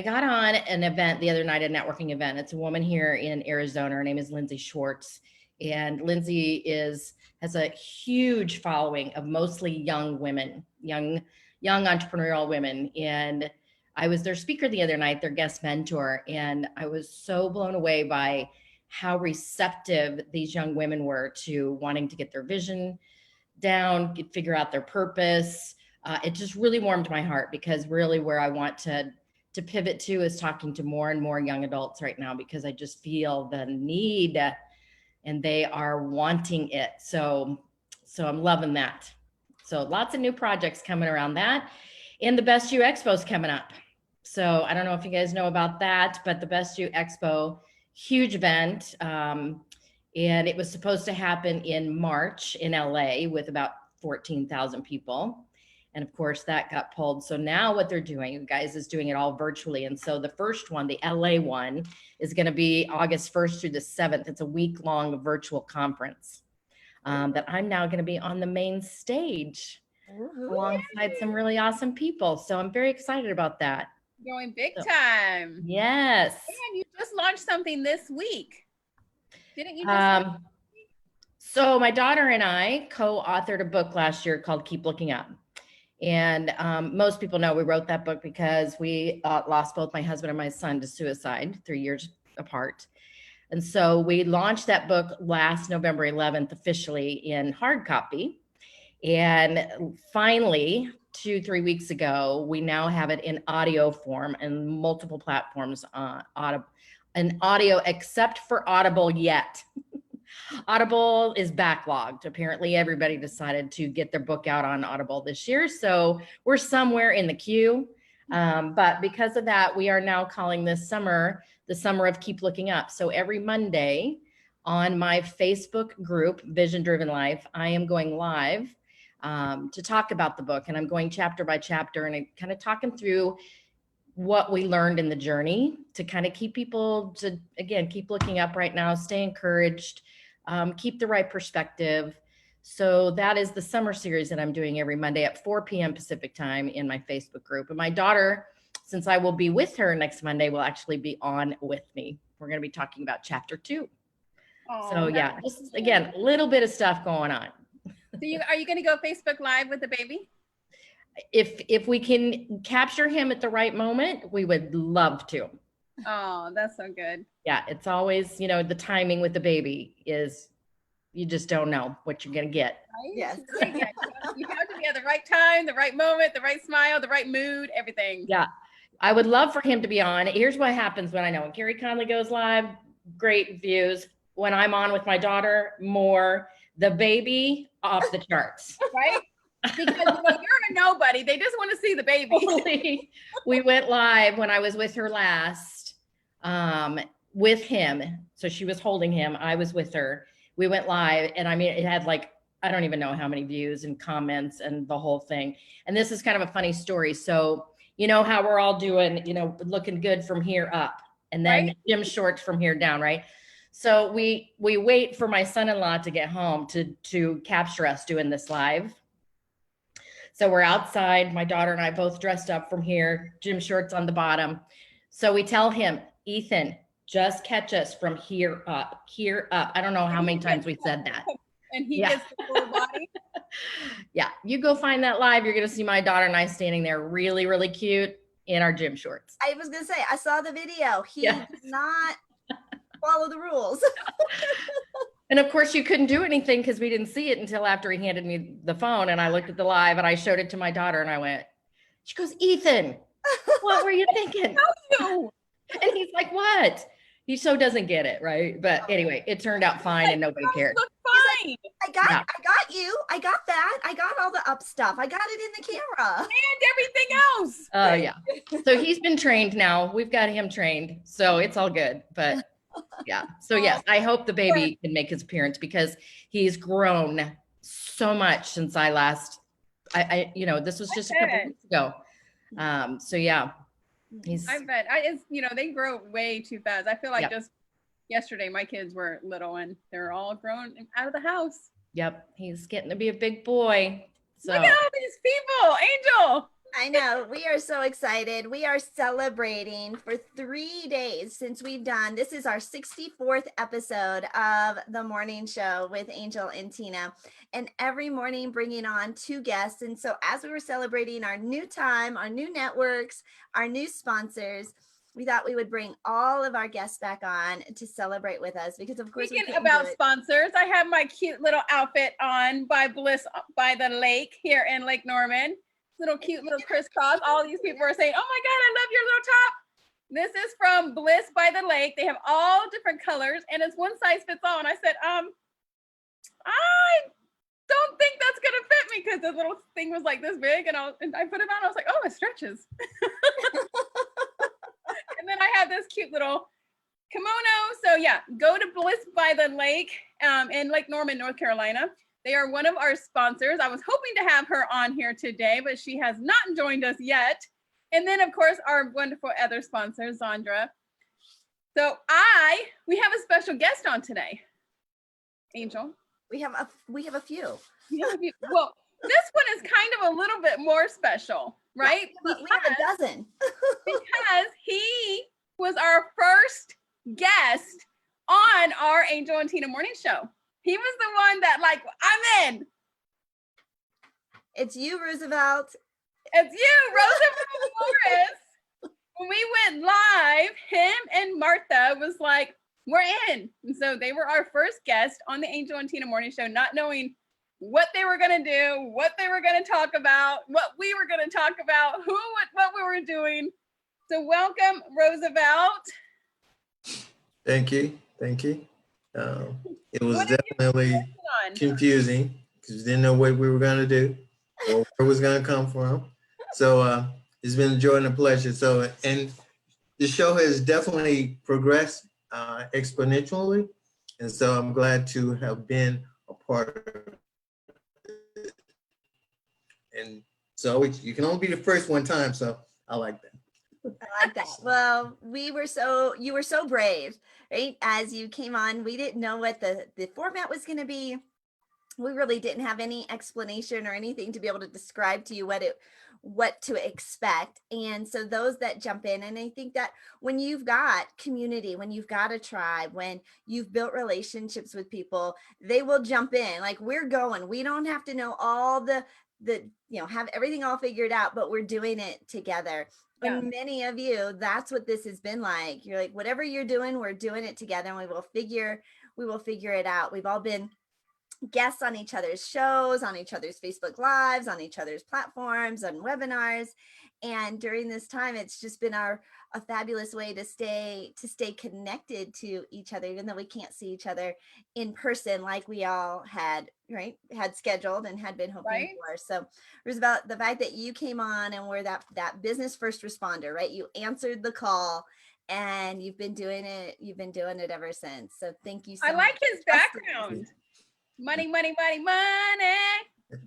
[SPEAKER 6] got on an event the other night, a networking event. It's a woman here in Arizona. Her name is Lindsay Schwartz. And Lindsay has a huge following of mostly young women, young entrepreneurial women. And I was their speaker the other night, their guest mentor, and I was so blown away by how receptive these young women were to wanting to get their vision down, figure out their purpose. It just really warmed my heart, because really where I want to pivot to is talking to more and more young adults right now, because I just feel the need and they are wanting it. So I'm loving that. So lots of new projects coming around that. And the Best You Expo is coming up. So I don't know if you guys know about that, but the Best You Expo, huge event. And it was supposed to happen in March in LA with about 14,000 people. And of course that got pulled. So now what they're doing, you guys, is doing it all virtually. And so the first one, the LA one, is going to be August 1st through the 7th. It's a week-long virtual conference that I'm now going to be on the main stage alongside some really awesome people. So I'm very excited about that.
[SPEAKER 2] Going big time.
[SPEAKER 6] Yes.
[SPEAKER 2] And you just launched something this week. Didn't you just?
[SPEAKER 6] So my daughter and I co-authored a book last year called Keep Looking Up. And most people know we wrote that book because we lost both my husband and my son to suicide 3 years apart. And so we launched that book last November 11th officially in hard copy. And finally, 2-3 weeks ago, we now have it in audio form and multiple platforms on audio, except for Audible yet. Audible is backlogged. Apparently everybody decided to get their book out on Audible this year. So we're somewhere in the queue. But because of that, we are now calling this summer the summer of Keep Looking Up. So every Monday on my Facebook group, Vision Driven Life, I am going live to talk about the book. And I'm going chapter by chapter and I'm kind of talking through what we learned in the journey to kind of keep people to, again, keep looking up right now, stay encouraged, keep the right perspective. So that is the summer series that I'm doing every Monday at 4 p.m. Pacific time in my Facebook group. And my daughter, since I will be with her next Monday, will actually be on with me. We're going to be talking about chapter 2.
[SPEAKER 2] Oh,
[SPEAKER 6] So yeah, just again, a little bit of stuff going on.
[SPEAKER 2] So are you going to go Facebook Live with the baby?
[SPEAKER 6] If we can capture him at the right moment, we would love to.
[SPEAKER 2] Oh, that's so good.
[SPEAKER 6] Yeah, it's always, the timing with the baby is, you just don't know what you're going to get.
[SPEAKER 2] Right?
[SPEAKER 1] Yes.
[SPEAKER 2] Yeah, you have to be at the right time, the right moment, the right smile, the right mood, everything.
[SPEAKER 6] Yeah, I would love for him to be on. Here's what happens when I know when Carrie Conley goes live, great views. When I'm on with my daughter, more. The baby, off the charts.
[SPEAKER 2] Right? Because you're a nobody. They just want to see the baby.
[SPEAKER 6] We went live when I was with her last, with him. So she was holding him. I was with her. We went live and I mean, it had like, I don't even know how many views and comments and the whole thing. And this is kind of a funny story. So, you know how we're all doing, looking good from here up and then gym shorts from here down, right? So we wait for my son-in-law to get home to capture us doing this live. So we're outside, my daughter and I both dressed up from here, gym shorts on the bottom. So we tell him, Ethan, just catch us from here up, here up. I don't know how many times we said that.
[SPEAKER 2] And he gets the full body.
[SPEAKER 6] Yeah, you go find that live. You're going to see my daughter and I standing there really, really cute in our gym shorts.
[SPEAKER 1] I was going to say, I saw the video. He did not follow the rules.
[SPEAKER 6] And of course you couldn't do anything because we didn't see it until after he handed me the phone and I looked at the live and I showed it to my daughter and I went, she goes, Ethan, what were you thinking?
[SPEAKER 2] No.
[SPEAKER 6] And he's like, what? He so doesn't get it, right? But anyway, it turned out fine and nobody cared.
[SPEAKER 2] Look fine.
[SPEAKER 1] I got you. I got that. I got all the up stuff. I got it in the camera.
[SPEAKER 2] And everything else.
[SPEAKER 6] Oh yeah. So he's been trained now. We've got him trained. So it's all good. But yeah. So yes, I hope the baby can make his appearance because he's grown so much since I last, this was just a couple weeks ago. So yeah,
[SPEAKER 2] I bet they grow way too fast. I feel like just yesterday, my kids were little and they're all grown out of the house.
[SPEAKER 6] Yep. He's getting to be a big boy. So
[SPEAKER 2] look at all these people, Angel.
[SPEAKER 1] I know. We are so excited. We are celebrating for 3 days since we've done this is our 64th episode of the morning show with Angel and Tina. And every morning bringing on two guests. And so as we were celebrating our new time, our new networks, our new sponsors, we thought we would bring all of our guests back on to celebrate with us because of course
[SPEAKER 2] Speaking
[SPEAKER 1] we couldn't
[SPEAKER 2] about
[SPEAKER 1] do it.
[SPEAKER 2] sponsors, I have my cute little outfit on by Bliss by the lake here in Lake Norman. Little cute little crisscross. All these people are saying, "Oh my God, I love your little top." This is from Bliss by the lake. They have all different colors, and it's one size fits all. And I said, I don't think that's gonna fit me because the little thing was like this big, and I put it on. I was like, "Oh, it stretches." And then I have this cute little kimono. So yeah, go to Bliss by the lake in Lake Norman, North Carolina. They are one of our sponsors. I was hoping to have her on here today, but she has not joined us yet. And then of course our wonderful other sponsor, Zandra. So we have a special guest on today. Angel.
[SPEAKER 1] We have a few.
[SPEAKER 2] We have a few. Well, this one is kind of a little bit more special, right?
[SPEAKER 1] We have a dozen.
[SPEAKER 2] Because he was our first guest on our Angel and Tina morning show. He was the one that like, I'm in.
[SPEAKER 1] It's you, Roosevelt.
[SPEAKER 2] It's you, Roosevelt Morris. When we went live, him and Martha was like, we're in. And so they were our first guest on the Angel and Tina morning show, not knowing what they were going to do, what they were going to talk about, what we were going to talk about, what we were doing. So welcome, Roosevelt.
[SPEAKER 7] Thank you. Thank you. It was
[SPEAKER 2] What are you
[SPEAKER 7] definitely
[SPEAKER 2] working on?
[SPEAKER 7] confusing because we didn't know what we were going to do or where it was going to come from. So it's been a joy and a pleasure. So, and the show has definitely progressed exponentially. And so I'm glad to have been a part of it. And so you can only be the first one time. So I like that.
[SPEAKER 1] I like that. Well, you were so brave, right? As you came on, we didn't know what the format was going to be. We really didn't have any explanation or anything to be able to describe to you what to expect. And so those that jump in, and I think that when you've got community, when you've got a tribe, when you've built relationships with people, they will jump in. Like we're going. We don't have to know all the have everything all figured out, but we're doing it together.
[SPEAKER 2] Yeah.
[SPEAKER 1] And many of you, that's what this has been like. You're like, whatever you're doing, we're doing it together, and we will figure it out. We've all been guests on each other's shows, on each other's Facebook Lives, on each other's platforms, on webinars. And during this time, it's just been a fabulous way to stay connected to each other, even though we can't see each other in person like we all had scheduled and had been hoping for. So Roosevelt, the fact that you came on and were that business first responder, right? You answered the call and you've been doing it ever since. So thank you so much.
[SPEAKER 2] I like his background. Money, money, money, money.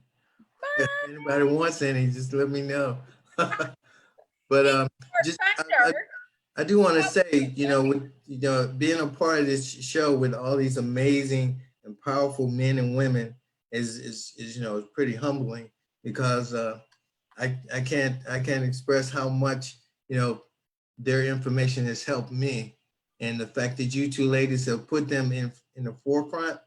[SPEAKER 7] If anybody wants any, just let me know. But I do want to say, being a part of this show with all these amazing and powerful men and women is pretty humbling because I can't express how much their information has helped me, and the fact that you two ladies have put them in the forefront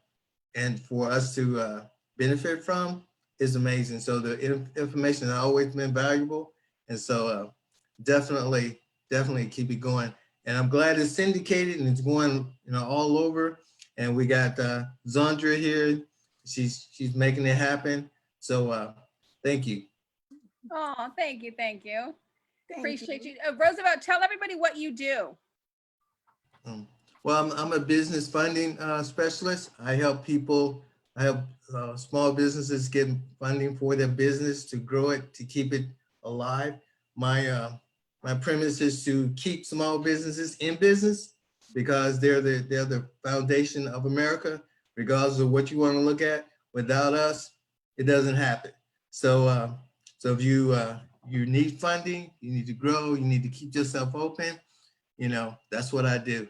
[SPEAKER 7] and for us to benefit from is amazing. So the information has always been valuable. And so definitely keep it going. And I'm glad it's syndicated and it's going, all over. And we got Zandra here. She's making it happen. So thank you.
[SPEAKER 2] Oh, thank you. Appreciate you. Roosevelt, tell everybody what you do.
[SPEAKER 7] Well, I'm a business funding specialist. I help small businesses get funding for their business to grow it, to keep it alive. My premise is to keep small businesses in business because they're the foundation of America, regardless of what you want to look at. Without us, it doesn't happen. So if you need funding, you need to grow, you need to keep yourself open. That's what I do.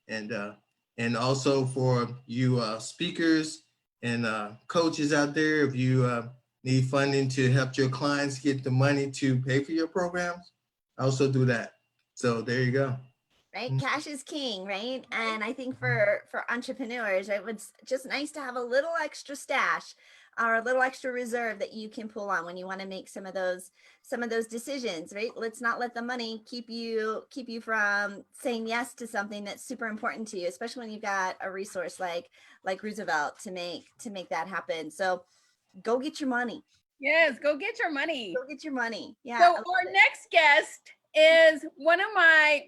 [SPEAKER 7] And also for you speakers and coaches out there, if you need funding to help your clients get the money to pay for your programs, I also do that. So there you go.
[SPEAKER 1] Right,
[SPEAKER 7] Mm.
[SPEAKER 1] cash is king, right? And I think for entrepreneurs, right, it's just nice to have a little extra stash or a little extra reserve that you can pull on when you want to make some of those decisions, right? Let's not let the money keep you from saying yes to something that's super important to you, especially when you've got a resource like Roosevelt to make that happen. So go get your money.
[SPEAKER 2] Yes, go get your money.
[SPEAKER 1] Go get your money. Yeah.
[SPEAKER 2] So our next guest is one of my,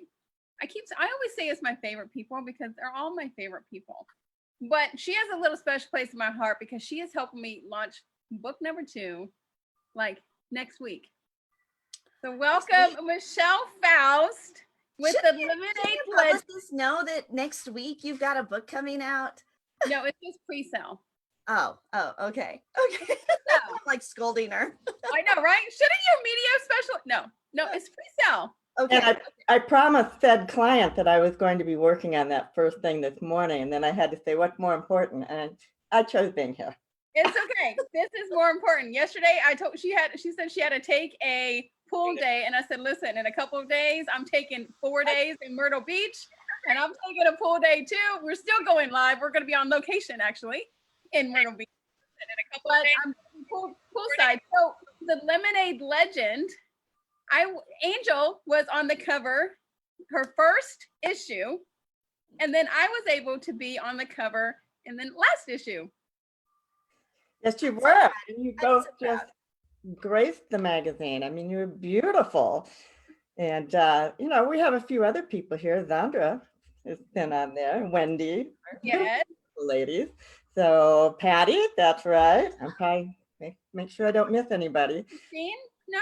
[SPEAKER 2] I always say it's my favorite people because they're all my favorite people. But she has a little special place in my heart because she is helping me launch book number 2, like next week. So welcome, Michelle Faust with the Lemonade Pledge.
[SPEAKER 1] Publicists know that next week you've got a book coming out?
[SPEAKER 2] No, it's just pre-sale.
[SPEAKER 1] Oh, okay. I'm like scolding her.
[SPEAKER 2] I know, right? Shouldn't your media special? No, it's pre-sale.
[SPEAKER 1] Okay.
[SPEAKER 8] And I promised said client that I was going to be working on that first thing this morning, and then I had to say what's more important, and I chose being here.
[SPEAKER 2] It's okay. This is more important. Yesterday, she said she had to take a pool day, and I said, listen, in a couple of days, I'm taking 4 days in Myrtle Beach, and I'm taking a pool day too. We're still going live. We're going to be on location actually in Myrtle Beach, and in a couple of days, I'm poolside. So the Lemonade legend, Angel was on the cover, her first issue, and then I was able to be on the cover in the last issue.
[SPEAKER 8] Yes, you were. And you both just graced the magazine. I mean, you were beautiful. And, we have a few other people here. Zandra has been on there. Wendy.
[SPEAKER 2] Yes.
[SPEAKER 8] Ladies. So, Patty, that's right. I'm probably make sure I don't miss anybody.
[SPEAKER 2] Christine? No?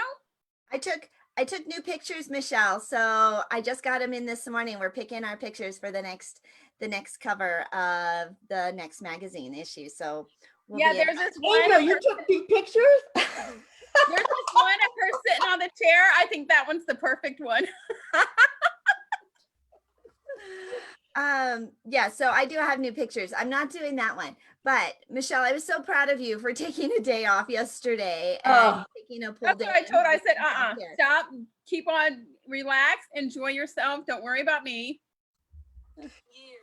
[SPEAKER 1] I took new pictures, Michelle. So I just got them in this morning. We're picking our pictures for the next cover of the next magazine issue. So
[SPEAKER 2] there's this one.
[SPEAKER 8] Angel, you took these pictures?
[SPEAKER 2] There's this one of her sitting on the chair. I think that one's the perfect one.
[SPEAKER 1] So I do have new pictures. I'm not doing that one, but Michelle, I was so proud of you for taking a day off yesterday and taking a pool
[SPEAKER 2] That's
[SPEAKER 1] day.
[SPEAKER 2] what I told her. I said, stop, keep on, relax, enjoy yourself. Don't worry about me. So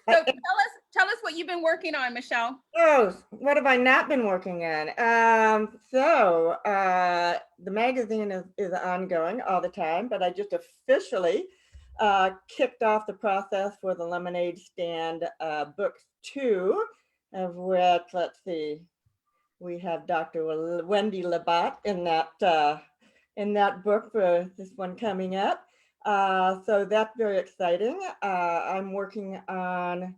[SPEAKER 2] tell us what you've been working on, Michelle.
[SPEAKER 8] Oh, what have I not been working on? The magazine is ongoing all the time, but I just officially kicked off the process for the Lemonade Stand books 2, of which, let's see, we have Dr. Wendy Labatt in that book for this one coming up. So that's very exciting. I'm working on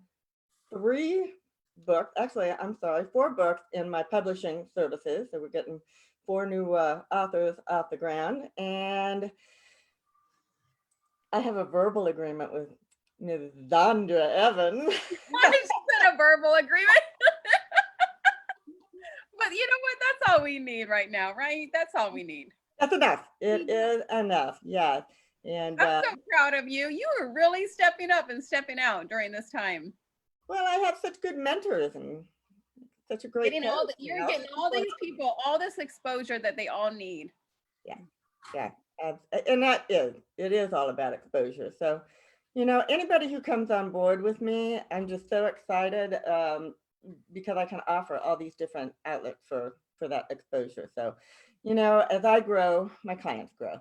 [SPEAKER 8] 4 books in my publishing services. So we're getting 4 new authors off the ground. And I have a verbal agreement with Ms. Zandra Evans.
[SPEAKER 2] Why did she said a verbal agreement? But you know what? That's all we need right now, right? That's all we need.
[SPEAKER 8] That's enough. It is enough. Yes. And
[SPEAKER 2] I'm so proud of you. You were really stepping up and stepping out during this time.
[SPEAKER 8] well, I have such good mentors and such a great
[SPEAKER 2] Getting all these people, all this exposure that they all need.
[SPEAKER 8] Yeah. And it is all about exposure. So, anybody who comes on board with me, I'm just so excited because I can offer all these different outlets for that exposure. So, as I grow, my clients grow.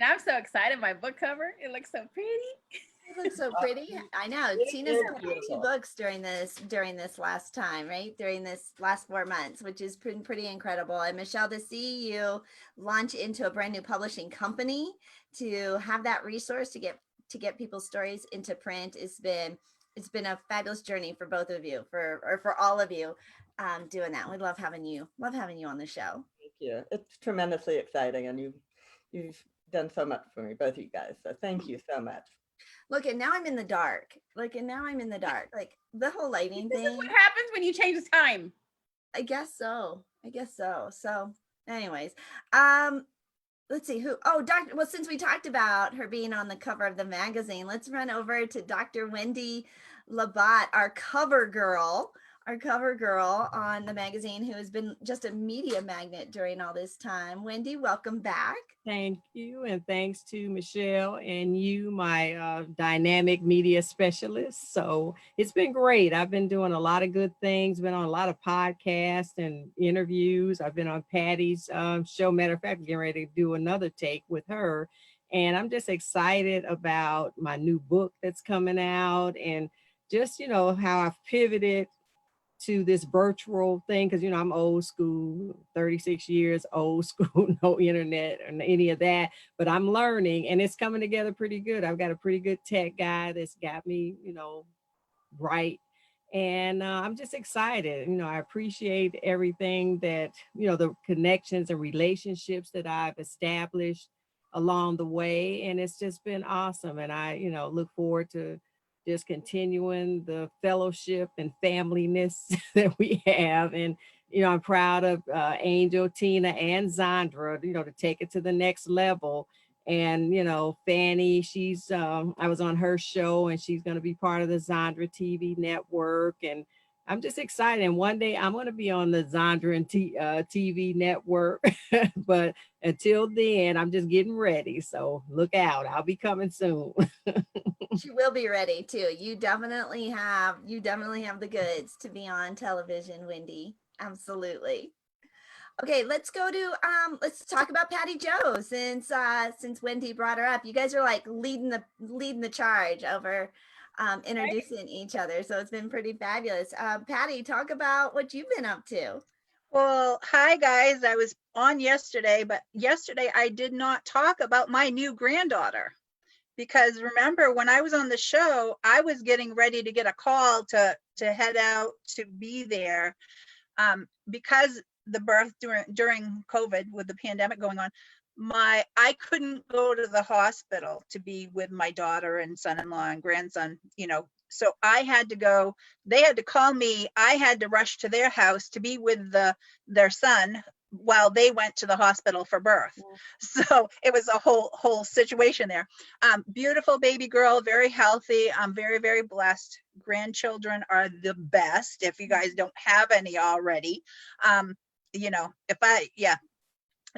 [SPEAKER 2] And I'm so excited. My book cover, it looks so pretty.
[SPEAKER 1] It looks so pretty. I know. Tina's put out 2 books during this last time, right? During this last 4 months, which is pretty incredible. And Michelle, to see you launch into a brand new publishing company, to have that resource to get people's stories into print, it's been a fabulous journey for both of you, for all of you doing that. We love having you on the show.
[SPEAKER 8] Thank you. It's tremendously exciting, and you've done so much for me, both of you guys. So thank you so much.
[SPEAKER 1] Look, and now I'm in the dark. Like the whole lighting
[SPEAKER 2] This
[SPEAKER 1] thing.
[SPEAKER 2] is what happens when you change the time.
[SPEAKER 1] I guess so. So anyways, let's see since we talked about her being on the cover of the magazine, let's run over to Dr. Wendy Labatt, our cover girl, our cover girl on the magazine, who has been just a media magnet during all this time. Wendy, welcome back.
[SPEAKER 9] Thank you. And thanks to Michelle and you, my dynamic media specialist. So it's been great. I've been doing a lot of good things, been on a lot of podcasts and interviews. I've been on Patty's show. Matter of fact, I'm getting ready to do another take with her. And I'm just excited about my new book that's coming out, and just, how I've pivoted to this virtual thing, because I'm old school, 36 years old school, no internet or any of that, but I'm learning and it's coming together pretty good. I've got a pretty good tech guy that's got me right, and I'm just excited. I appreciate everything that the connections and relationships that I've established along the way, and it's just been awesome. And I look forward to just continuing the fellowship and familyness that we have. And, I'm proud of Angel, Tina, and Zandra, to take it to the next level. And, Fanny, she's, I was on her show, and she's going to be part of the Zandra TV network. And I'm just excited. And one day I'm going to be on the Zandra and TV network. But until then, I'm just getting ready. So look out. I'll be coming soon.
[SPEAKER 1] She will be ready too. You definitely have the goods to be on television, Wendy. Absolutely. Okay, let's go to let's talk about Patty Jo, since Wendy brought her up. You guys are like leading the charge over introducing each other. So it's been pretty fabulous. Patty, talk about what you've been up to.
[SPEAKER 10] Well, hi guys. I was on yesterday, but yesterday I did not talk about my new granddaughter. Because remember, when I was on the show, I was getting ready to get a call to head out to be there, because the birth during COVID with the pandemic going on, I couldn't go to the hospital to be with my daughter and son-in-law and grandson, so I had to go. They had to call me. I had to rush to their house to be with their son while they went to the hospital for birth. Yeah. So it was a whole situation there. Beautiful baby girl, very healthy. I'm very, very blessed. Grandchildren are the best. If you guys don't have any already,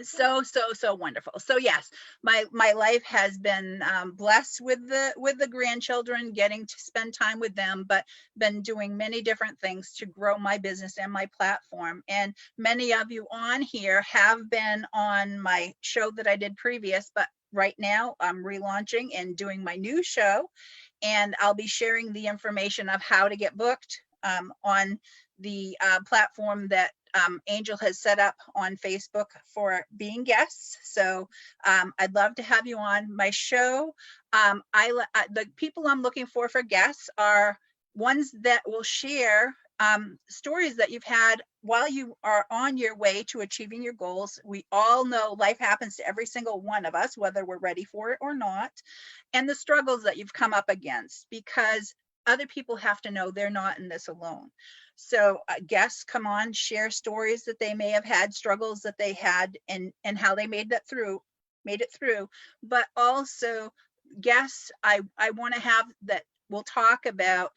[SPEAKER 10] so wonderful. So yes, my life has been blessed with the grandchildren, getting to spend time with them, but been doing many different things to grow my business and my platform. And many of you on here have been on my show that I did previous, but right now I'm relaunching and doing my new show, and I'll be sharing the information of how to get booked on the platform that Angel has set up on Facebook for being guests. So I'd love to have you on my show. The people I'm looking for guests are ones that will share stories that you've had while you are on your way to achieving your goals. We all know life happens to every single one of us, whether we're ready for it or not, and the struggles that you've come up against, because other people have to know they're not in this alone. So guests come on, share stories that they may have had, struggles that they had, and how they made it through. But also guests I want to have that will talk about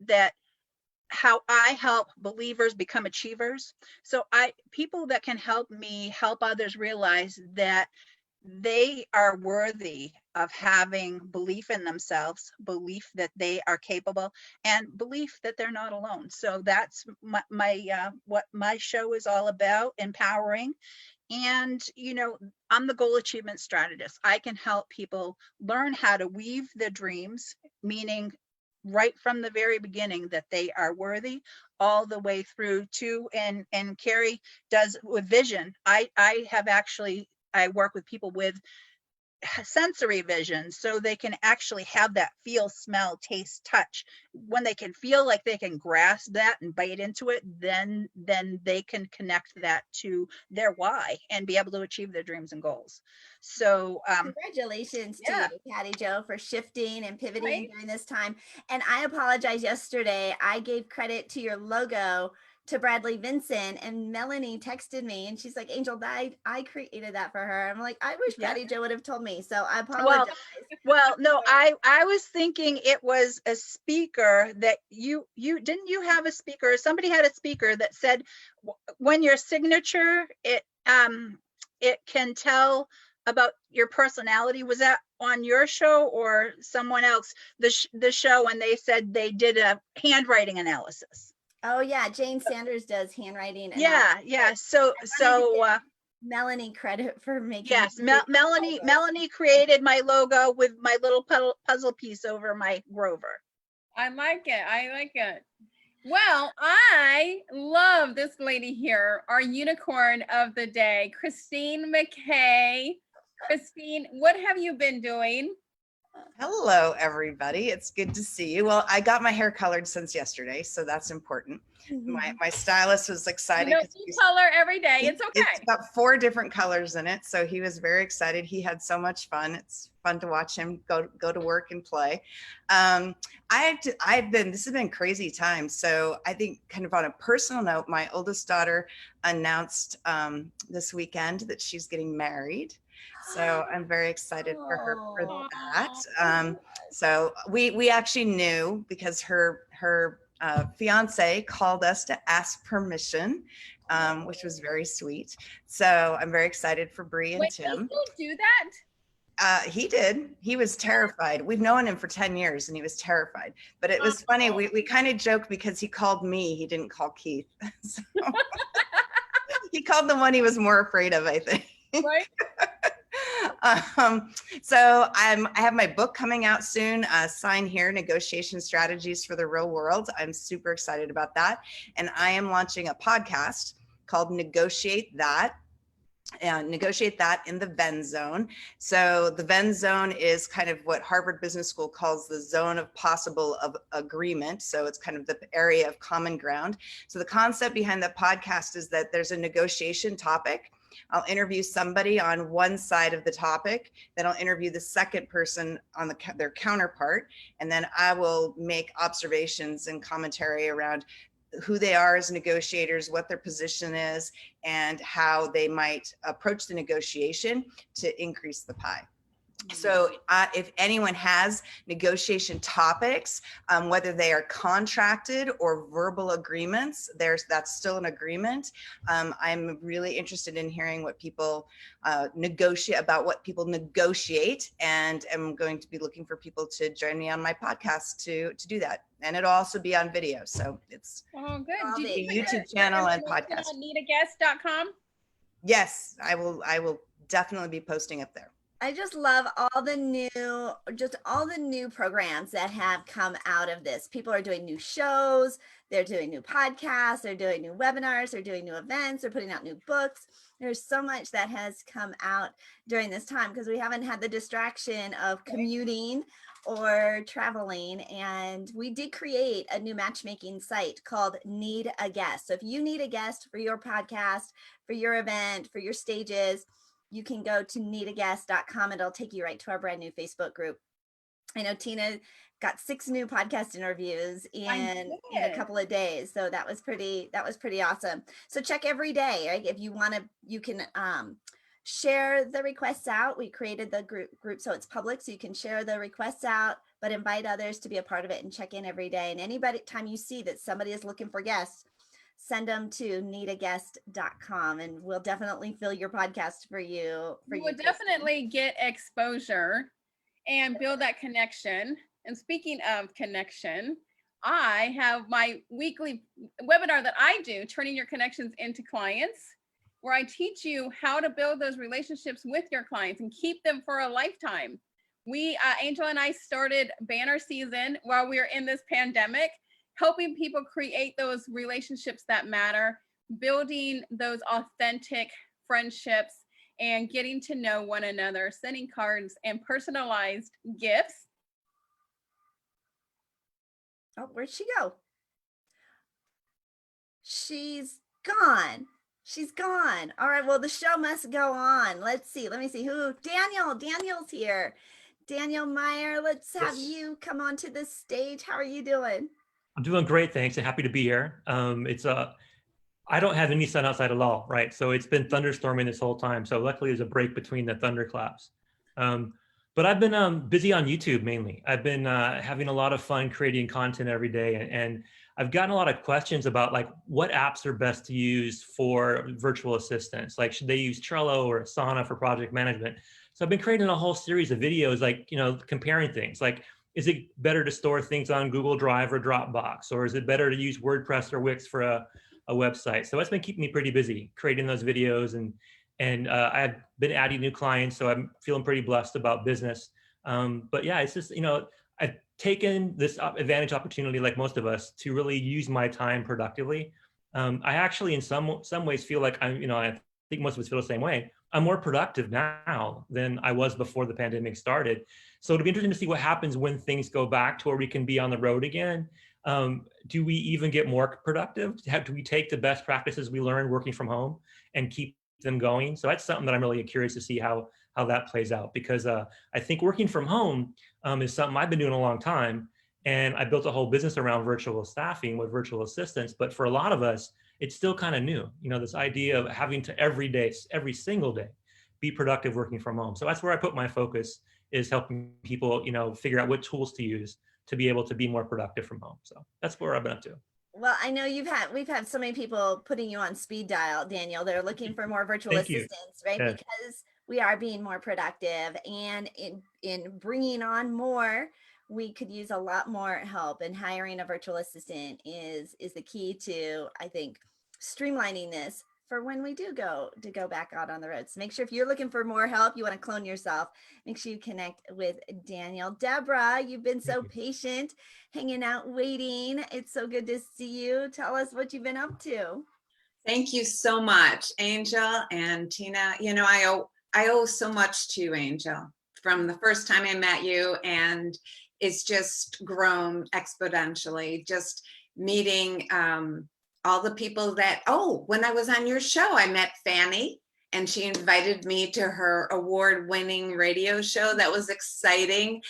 [SPEAKER 10] that, how I help believers become achievers. So people that can help me help others realize that they are worthy of having belief in themselves, belief that they are capable, and belief that they're not alone. So that's what my show is all about, empowering. And, I'm the goal achievement strategist. I can help people learn how to weave their dreams, meaning right from the very beginning that they are worthy, all the way through to, and Carrie does with vision. I work with people with sensory vision, so they can actually have that feel, smell, taste, touch. When they can feel like they can grasp that and bite into it, then they can connect that to their why and be able to achieve their dreams and goals. So
[SPEAKER 1] congratulations to you, Patty Jo, for shifting and pivoting during this time. And I apologize, yesterday I gave credit to your logo to Bradley Vincent, and Melanie texted me and she's like, Angel, I created that for her. I'm like, I wish
[SPEAKER 10] Yeah.
[SPEAKER 1] Patty Jo would have told me. So I apologize.
[SPEAKER 10] Well, no, I was thinking it was a speaker that you didn't you have a speaker? Somebody had a speaker that said when your signature, it can tell about your personality. Was that on your show or someone else? The show when they said they did a handwriting analysis.
[SPEAKER 1] Oh yeah, Jane Sanders does handwriting.
[SPEAKER 10] Yeah. So
[SPEAKER 1] Melanie credit for making.
[SPEAKER 10] yes, Melanie created my logo with my little puzzle piece over my Grover.
[SPEAKER 2] I like it. Well, I love this lady here, our unicorn of the day, Christine McKay. Christine, what have you been doing?
[SPEAKER 11] Hello, everybody. It's good to see you. Well, I got my hair colored since yesterday, so that's important. My stylist was excited.
[SPEAKER 2] You don't do color every day. It's okay.
[SPEAKER 11] It's got 4 different colors in it, so he was very excited. He had so much fun. It's fun to watch him go to work and play. This has been crazy times. So I think, kind of on a personal note, my oldest daughter announced this weekend that she's getting married. So I'm very excited for her for that. So we actually knew because her fiance called us to ask permission, which was very sweet. So I'm very excited for Bree and Tim.
[SPEAKER 2] They do that?
[SPEAKER 11] He did. He was terrified. We've known him for 10 years and he was terrified. But it was funny. We kind of joked because he called me. He didn't call Keith. So he called the one he was more afraid of, I think.
[SPEAKER 2] Right.
[SPEAKER 11] So I have my book coming out soon, Sign Here, Negotiation Strategies for the Real World. I'm super excited about that. And I am launching a podcast called Negotiate That in the Venn Zone. So the Venn Zone is kind of what Harvard Business School calls the zone of possible of agreement. So it's kind of the area of common ground. So the concept behind the podcast is that there's a negotiation topic. I'll interview somebody on one side of the topic, then I'll interview the second person on their counterpart, and then I will make observations and commentary around who they are as negotiators, what their position is, and how they might approach the negotiation to increase the pie. So if anyone has negotiation topics, whether they are contracted or verbal agreements, that's still an agreement. I'm really interested in hearing what people negotiate, and I'm going to be looking for people to join me on my podcast to do that. And it'll also be on video. So it's
[SPEAKER 2] good.
[SPEAKER 11] A YouTube channel and podcast.
[SPEAKER 2] On needaguest.com?
[SPEAKER 11] Yes, I will definitely be posting up there.
[SPEAKER 1] I just love all the new programs that have come out of this. People are doing new shows, they're doing new podcasts, they're doing new webinars, they're doing new events, they're putting out new books. There's so much that has come out during this time because we haven't had the distraction of commuting or traveling. And we did create a new matchmaking site called Need a Guest. So if you need a guest for your podcast, for your event, for your stages, you can go to needaguest.com. It'll take you right to our brand new Facebook group. I know Tina got 6 new podcast interviews in a couple of days. So that was pretty awesome. So check every day, right? If you want to, you can share the requests out. We created the group so it's public, so you can share the requests out, but invite others to be a part of it and check in every day. And time you see that somebody is looking for guests, send them to needaguest.com and we'll definitely fill your podcast for you.
[SPEAKER 2] You will definitely get exposure and build that connection. And speaking of connection, I have my weekly webinar that I do, Turning Your Connections into Clients, where I teach you how to build those relationships with your clients and keep them for a lifetime. Angel and I started banner season while we were in this pandemic, helping people create those relationships that matter, building those authentic friendships and getting to know one another, sending cards and personalized gifts.
[SPEAKER 1] Oh, where'd she go? She's gone. She's gone. All right, well, the show must go on. Let me see who. Daniel's here. Daniel Meyer, let's have you come onto the stage. How are you doing?
[SPEAKER 12] I'm doing great, thanks, and happy to be here. I don't have any sun outside at all, right? So it's been thunderstorming this whole time. So luckily there's a break between the thunderclaps. But I've been busy on YouTube mainly. I've been having a lot of fun creating content every day. And I've gotten a lot of questions about like what apps are best to use for virtual assistants. Like should they use Trello or Asana for project management? So I've been creating a whole series of videos, like, comparing things like, is it better to store things on Google Drive or Dropbox? Or is it better to use WordPress or Wix for a website? So that's been keeping me pretty busy creating those videos, and I've been adding new clients, so I'm feeling pretty blessed about business. But yeah, it's just, I've taken this advantage opportunity, like most of us, to really use my time productively. I actually, in some ways, feel like I think most of us feel the same way. I'm more productive now than I was before the pandemic started. So it'll be interesting to see what happens when things go back to where we can be on the road again. Do we even get more productive? Do we take the best practices we learned working from home and keep them going? So that's something that I'm really curious to see how that plays out, because I think working from home is something I've been doing a long time. And I built a whole business around virtual staffing with virtual assistants. But for a lot of us, it's still kind of new, this idea of having to every single day, be productive working from home. So that's where I put my focus, is helping people, figure out what tools to use to be able to be more productive from home. So that's where I've been up to.
[SPEAKER 1] Well, I know we've had so many people putting you on speed dial, Daniel. They're looking for more virtual
[SPEAKER 12] Thank you.
[SPEAKER 1] assistants, right?
[SPEAKER 12] Yeah.
[SPEAKER 1] Because we are being more productive, and in bringing on more, we could use a lot more help. And hiring a virtual assistant is the key to, I think, streamlining this for when we do go back out on the road. So make sure, if you're looking for more help, you want to clone yourself, make sure you connect with Daniel. Deborah, you've been so patient, hanging out, waiting. It's so good to see you. Tell us what you've been up to.
[SPEAKER 13] Thank you so much, Angel and Tina. I owe so much to you, Angel, from the first time I met you, and it's just grown exponentially. Just meeting all the people that, when I was on your show, I met Fanny, and she invited me to her award-winning radio show. That was exciting,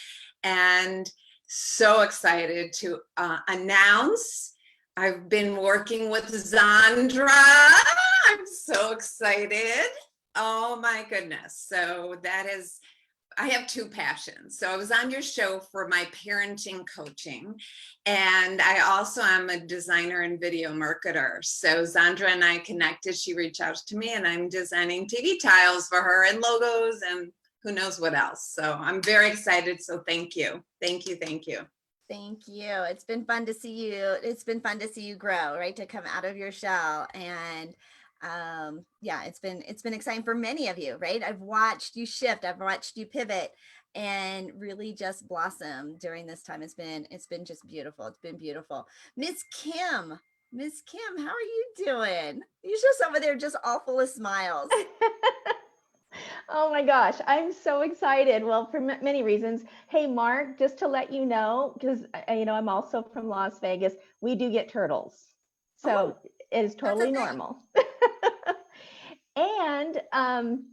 [SPEAKER 13] and so excited to announce I've been working with Zandra. I'm so excited. Oh my goodness. So I have two passions. So I was on your show for my parenting coaching, and I also am a designer and video marketer. So Zandra and I connected. She reached out to me, and I'm designing TV tiles for her and logos and who knows what else. So I'm very excited. So thank you. Thank you. Thank you.
[SPEAKER 1] Thank you. It's been fun to see you. It's been fun to see you grow, right? To come out of your shell. And yeah, it's been exciting for many of you, right? I've watched you shift, I've watched you pivot and really just blossom during this time. It's been just beautiful. It's been beautiful. Miss Kim, how are you doing? You're just over there just all full of smiles.
[SPEAKER 14] Oh my gosh, I'm so excited. Well, for many reasons. Hey, Mark, just to let you know, because I'm also from Las Vegas, we do get turtles. So it is totally normal. And I'm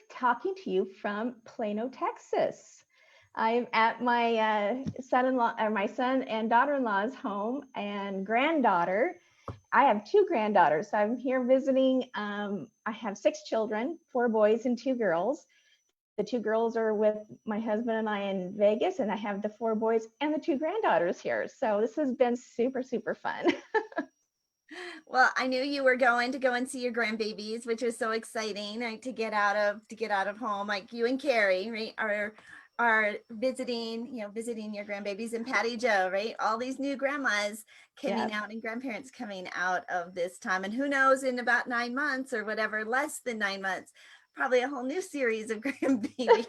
[SPEAKER 14] talking to you from Plano, Texas. I'm at my son-in-law, or my son and daughter-in-law's home and granddaughter. I have two granddaughters, so I'm here visiting. I have 6 children, 4 boys and 2 girls. The 2 girls are with my husband and I in Vegas, and I have the 4 boys and the 2 granddaughters here. So this has been super, super fun.
[SPEAKER 1] Well, I knew you were going to go and see your grandbabies, which was so exciting, right? To get out of home, like you and Carrie, right? Are visiting your grandbabies, and Patty Joe, right? All these new grandmas coming out and grandparents coming out of this time. And who knows, in about 9 months or whatever, less than 9 months, probably a whole new series of grandbabies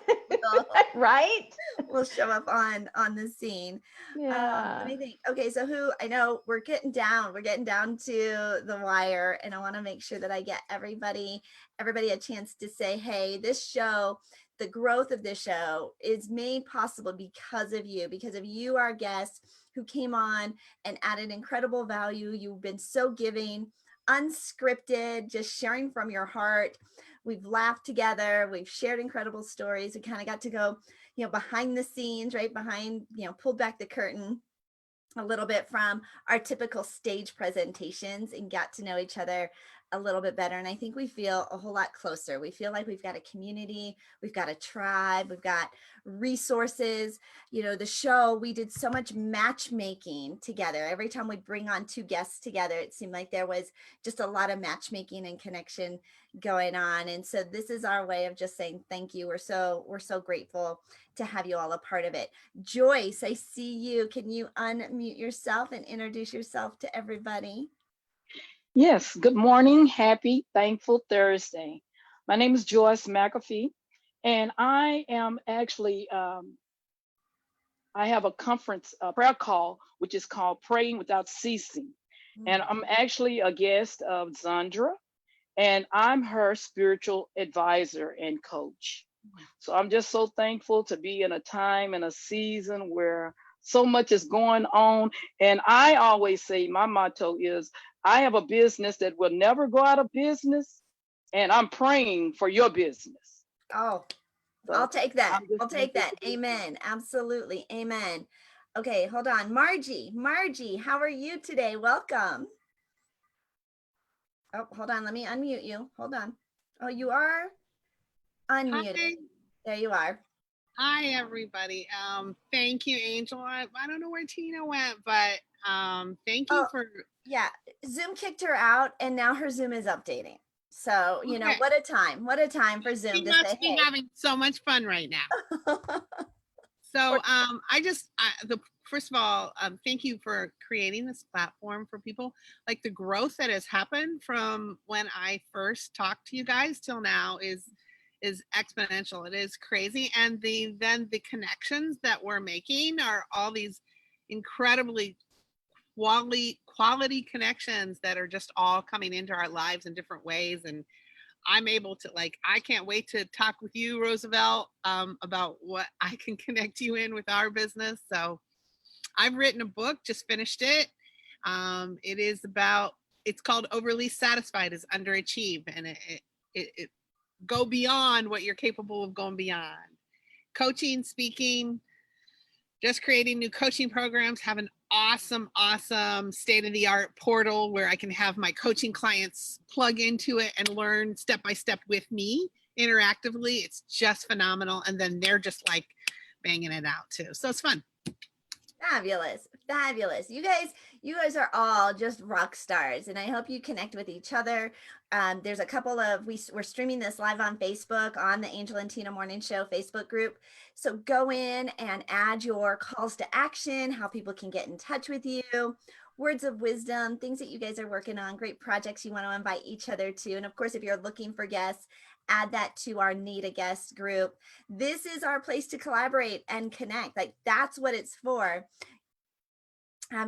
[SPEAKER 14] right?
[SPEAKER 1] will show up on the scene. Let me think. Okay, so I know we're getting down to the wire, and I want to make sure that I get everybody a chance to say, hey, this show, the growth of this show is made possible because of you, our guests, who came on and added incredible value. You've been so giving, unscripted, just sharing from your heart. We've laughed together. We've shared incredible stories. We kind of got to go, behind the scenes, right? Pulled back the curtain a little bit from our typical stage presentations and got to know each other a little bit better. And I think we feel a whole lot closer. We feel like we've got a community, we've got a tribe, we've got resources. You know, the show, we did so much matchmaking together. Every time we bring on two guests together, it seemed like there was just a lot of matchmaking and connection going on. And so this is our way of just saying thank you. We're so grateful to have you all a part of it. Joyce, I see you. Can you unmute yourself and introduce yourself to everybody?
[SPEAKER 15] Yes, good morning. Happy, thankful Thursday. My name is Joyce McAfee, and I am actually, I have a conference, a prayer call, which is called Praying Without Ceasing. And I'm actually a guest of Zandra, and I'm her spiritual advisor and coach. So I'm just so thankful to be in a time and a season where so much is going on. And I always say, my motto is, I have a business that will never go out of business, and I'm praying for your business.
[SPEAKER 1] Oh,
[SPEAKER 15] So
[SPEAKER 1] I'll take that.
[SPEAKER 15] I'm just
[SPEAKER 1] I'll take that.
[SPEAKER 15] thankful to be here.
[SPEAKER 1] Amen. Absolutely. Amen. Okay, hold on. Margie, how are you today? Welcome. Oh, hold on. Let me unmute you. Hold on. Oh, you are unmuted.
[SPEAKER 16] Hi.
[SPEAKER 1] There you are.
[SPEAKER 16] Hi, everybody. Thank you, Angel. I don't know where Tina went, but thank you for.
[SPEAKER 1] Yeah, Zoom kicked her out, and now her Zoom is updating. So, you know,
[SPEAKER 16] Okay.
[SPEAKER 1] what a time for Zoom
[SPEAKER 16] She
[SPEAKER 1] to
[SPEAKER 16] must
[SPEAKER 1] say,
[SPEAKER 16] be
[SPEAKER 1] hey.
[SPEAKER 16] having so much fun right now. So first of all, thank you for creating this platform for people. Like the growth that has happened from when I first talked to you guys till now is exponential. It is crazy. And then the connections that we're making are all these incredibly quality connections that are just all coming into our lives in different ways. And I'm able to, like, I can't wait to talk with you, Roosevelt, about what I can connect you in with our business. So I've written a book, just finished it. It's called Overly Satisfied is Underachieve. And it go beyond what you're capable of going beyond. Coaching, speaking, just creating new coaching programs, have an awesome state-of-the-art portal where I can have my coaching clients plug into it and learn step by step with me interactively. It's just phenomenal. And then they're just like banging it out too. So it's fun.
[SPEAKER 1] Fabulous. You guys are all just rock stars, and I hope you connect with each other. There's a couple of, we're streaming this live on Facebook on the Angel and Tina Morning Show Facebook group. So go in and add your calls to action, how people can get in touch with you, words of wisdom, things that you guys are working on, great projects you want to invite each other to. And of course, if you're looking for guests, add that to our Need a Guest group. This is our place to collaborate and connect. Like, that's what it's for.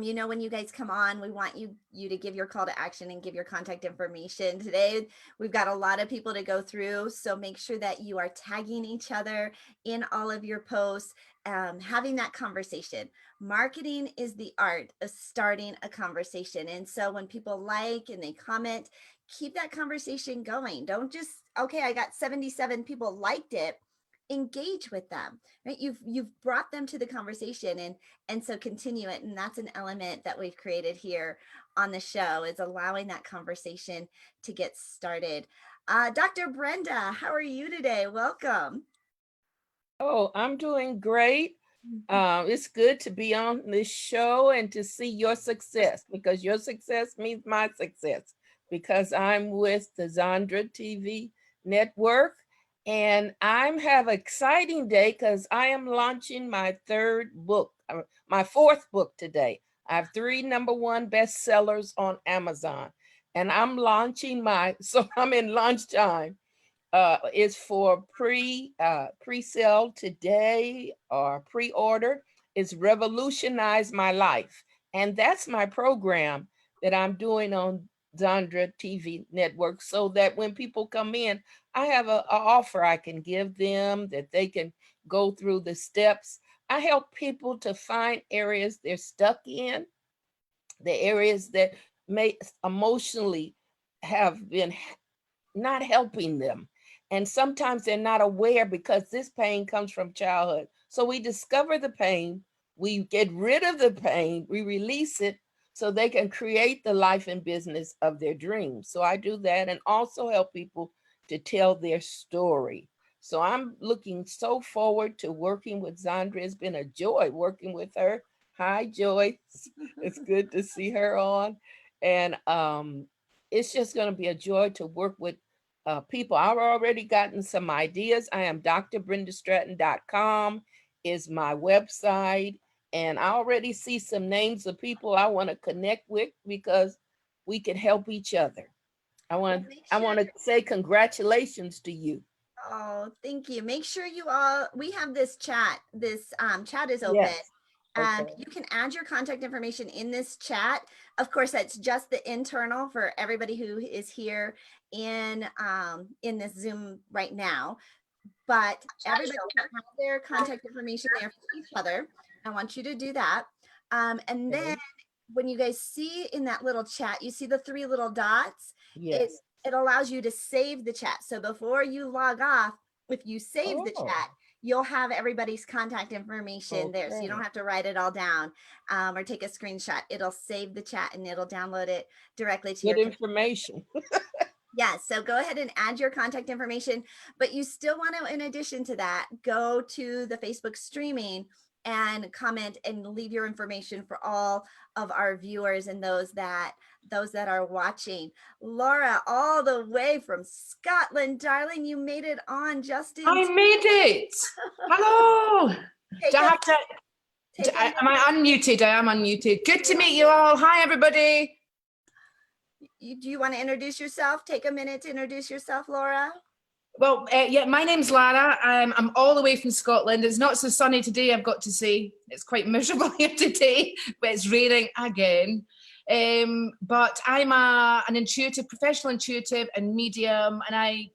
[SPEAKER 1] You know, when you guys come on, we want you to give your call to action and give your contact information. Today, we've got a lot of people to go through, so make sure that you are tagging each other in all of your posts, having that conversation. Marketing is the art of starting a conversation. And so when people like and they comment, keep that conversation going. Don't just, okay, I got 77 people liked it. Engage with them, right? You've brought them to the conversation, and so continue it. And that's an element that we've created here on the show, is allowing that conversation to get started. Dr. Brenda, how are you today? Welcome.
[SPEAKER 9] Oh, I'm doing great. It's good to be on this show and to see your success, because your success means my success, because I'm with the Zandra TV network. And I'm have an exciting day because I am launching my my fourth book today. I have 3 #1 bestsellers on Amazon, and I'm launching so I'm in launch time. It's for pre-sale today or pre-order. It's Revolutionize My Life. And that's my program that I'm doing on Zandra TV network, so that when people come in, I have an offer I can give them that they can go through the steps. I help people to find areas they're stuck in, the areas that may emotionally have been not helping them. And sometimes they're not aware because this pain comes from childhood. So we discover the pain,
[SPEAKER 17] We get rid of the pain, we release it so they can create the life and business of their dreams. So I do that and also help people to tell their story. So I'm looking so forward to working with Zandra. It's been a joy working with her. Hi, Joyce. It's good to see her on. And it's just going to be a joy to work with people. I've already gotten some ideas. I am drbrendastratton.com is my website. And I already see some names of people I want to connect with because we can help each other. I want to say congratulations to you.
[SPEAKER 1] Oh, thank you. Make sure you all, we have this chat. This chat is open.
[SPEAKER 17] Yes.
[SPEAKER 1] And
[SPEAKER 17] Okay.
[SPEAKER 1] you can add your contact information in this chat. Of course, that's just the internal for everybody who is here in this Zoom right now. But everybody can have their contact information there for each other. I want you to do that. And then when you guys see in that little chat, you see the 3 little dots.
[SPEAKER 17] Yes.
[SPEAKER 1] It allows you to save the chat. So before you log off, if you save the chat, you'll have everybody's contact information there. So you don't have to write it all down or take a screenshot. It'll save the chat and it'll download it directly to your
[SPEAKER 17] information.
[SPEAKER 1] Yes, so go ahead and add your contact information, but you still want to, in addition to that, go to the Facebook streaming and comment and leave your information for all of our viewers and those that are watching. Laura, all the way from Scotland, darling, you made it on, Justin.
[SPEAKER 18] I made it. Hello. Do I have to? Am I unmuted? I am unmuted. Good to meet you all. Hi, everybody.
[SPEAKER 1] Do you want to introduce yourself? Take a minute to introduce yourself, Laura.
[SPEAKER 18] Well, yeah, my name's Lara. I'm all the way from Scotland. It's not so sunny today, I've got to say. It's quite miserable here today, but it's raining again. But I'm an intuitive, professional intuitive and medium, and I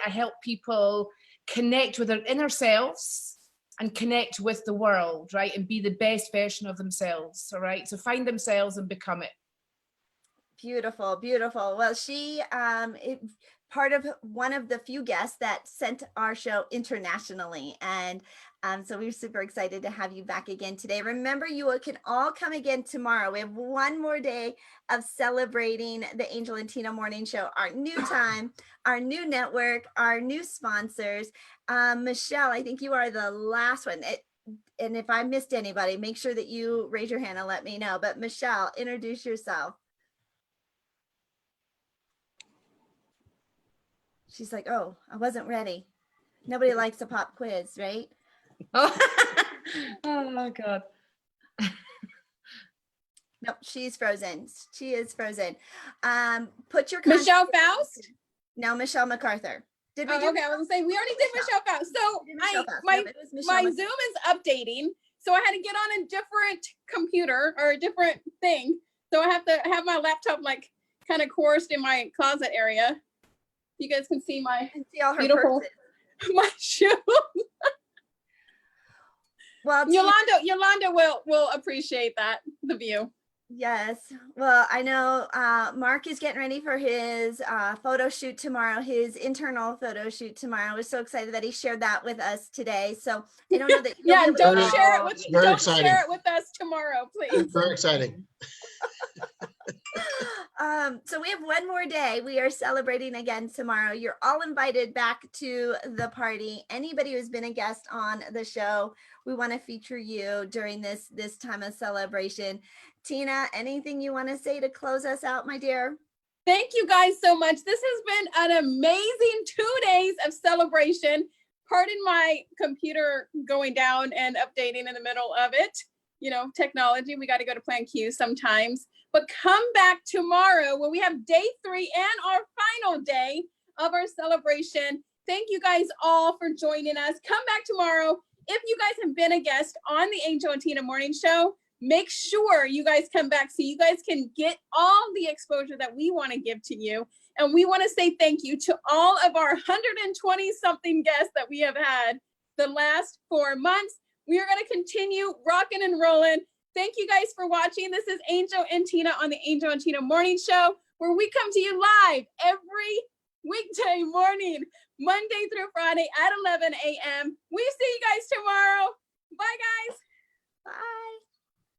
[SPEAKER 18] help people connect with their inner selves and connect with the world, right? And be the best version of themselves, all right? So find themselves and become it.
[SPEAKER 1] Beautiful, beautiful. Well, she part of one of the few guests that sent our show internationally, and so we're super excited to have you back again today. Remember, you can all come again tomorrow. We have one more day of celebrating the Angel and Tina Morning Show, our new time, our new network, our new sponsors. Michelle, I think you are the last one. And if I missed anybody, make sure that you raise your hand and let me know. But Michelle, introduce yourself. She's like, oh, I wasn't ready. Nobody likes a pop quiz, right?
[SPEAKER 18] Oh my God.
[SPEAKER 1] Nope, she's frozen. She is frozen. Put your
[SPEAKER 2] Michelle Faust?
[SPEAKER 1] No, Michelle MacArthur. Did we do?
[SPEAKER 2] Okay, I was gonna say we already did Michelle Faust. So my Zoom is updating, so I had to get on a different computer or a different thing. So I have to have my laptop like kind of coursed in my closet area. You guys can see my beautiful my shoes. Well, Yolanda will appreciate that, the view.
[SPEAKER 1] Yes. Well, I know Mark is getting ready for his photo shoot tomorrow, his internal photo shoot tomorrow. We're so excited that he shared that with us today. So I don't know that
[SPEAKER 2] don't share it with us tomorrow, please.
[SPEAKER 4] Very exciting.
[SPEAKER 1] So we have one more day. We are celebrating again tomorrow. You're all invited back to the party. Anybody who's been a guest on the show, we want to feature you during this time of celebration. Tina, anything you want to say to close us out, my dear?
[SPEAKER 2] Thank you guys so much. This has been an amazing 2 days of celebration. Pardon my computer going down and updating in the middle of it. You know, technology, we got to go to Plan Q sometimes. But come back tomorrow when we have day 3 and our final day of our celebration. Thank you guys all for joining us. Come back tomorrow. If you guys have been a guest on the Angel and Tina Morning Show, make sure you guys come back so you guys can get all the exposure that we want to give to you. And we want to say thank you to all of our 120 something guests that we have had the last 4 months. We are going to continue rocking and rolling. Thank you guys for watching. This is Angel and Tina on the Angel and Tina Morning Show, where we come to you live every weekday morning, Monday through Friday at 11 a.m. We see you guys tomorrow.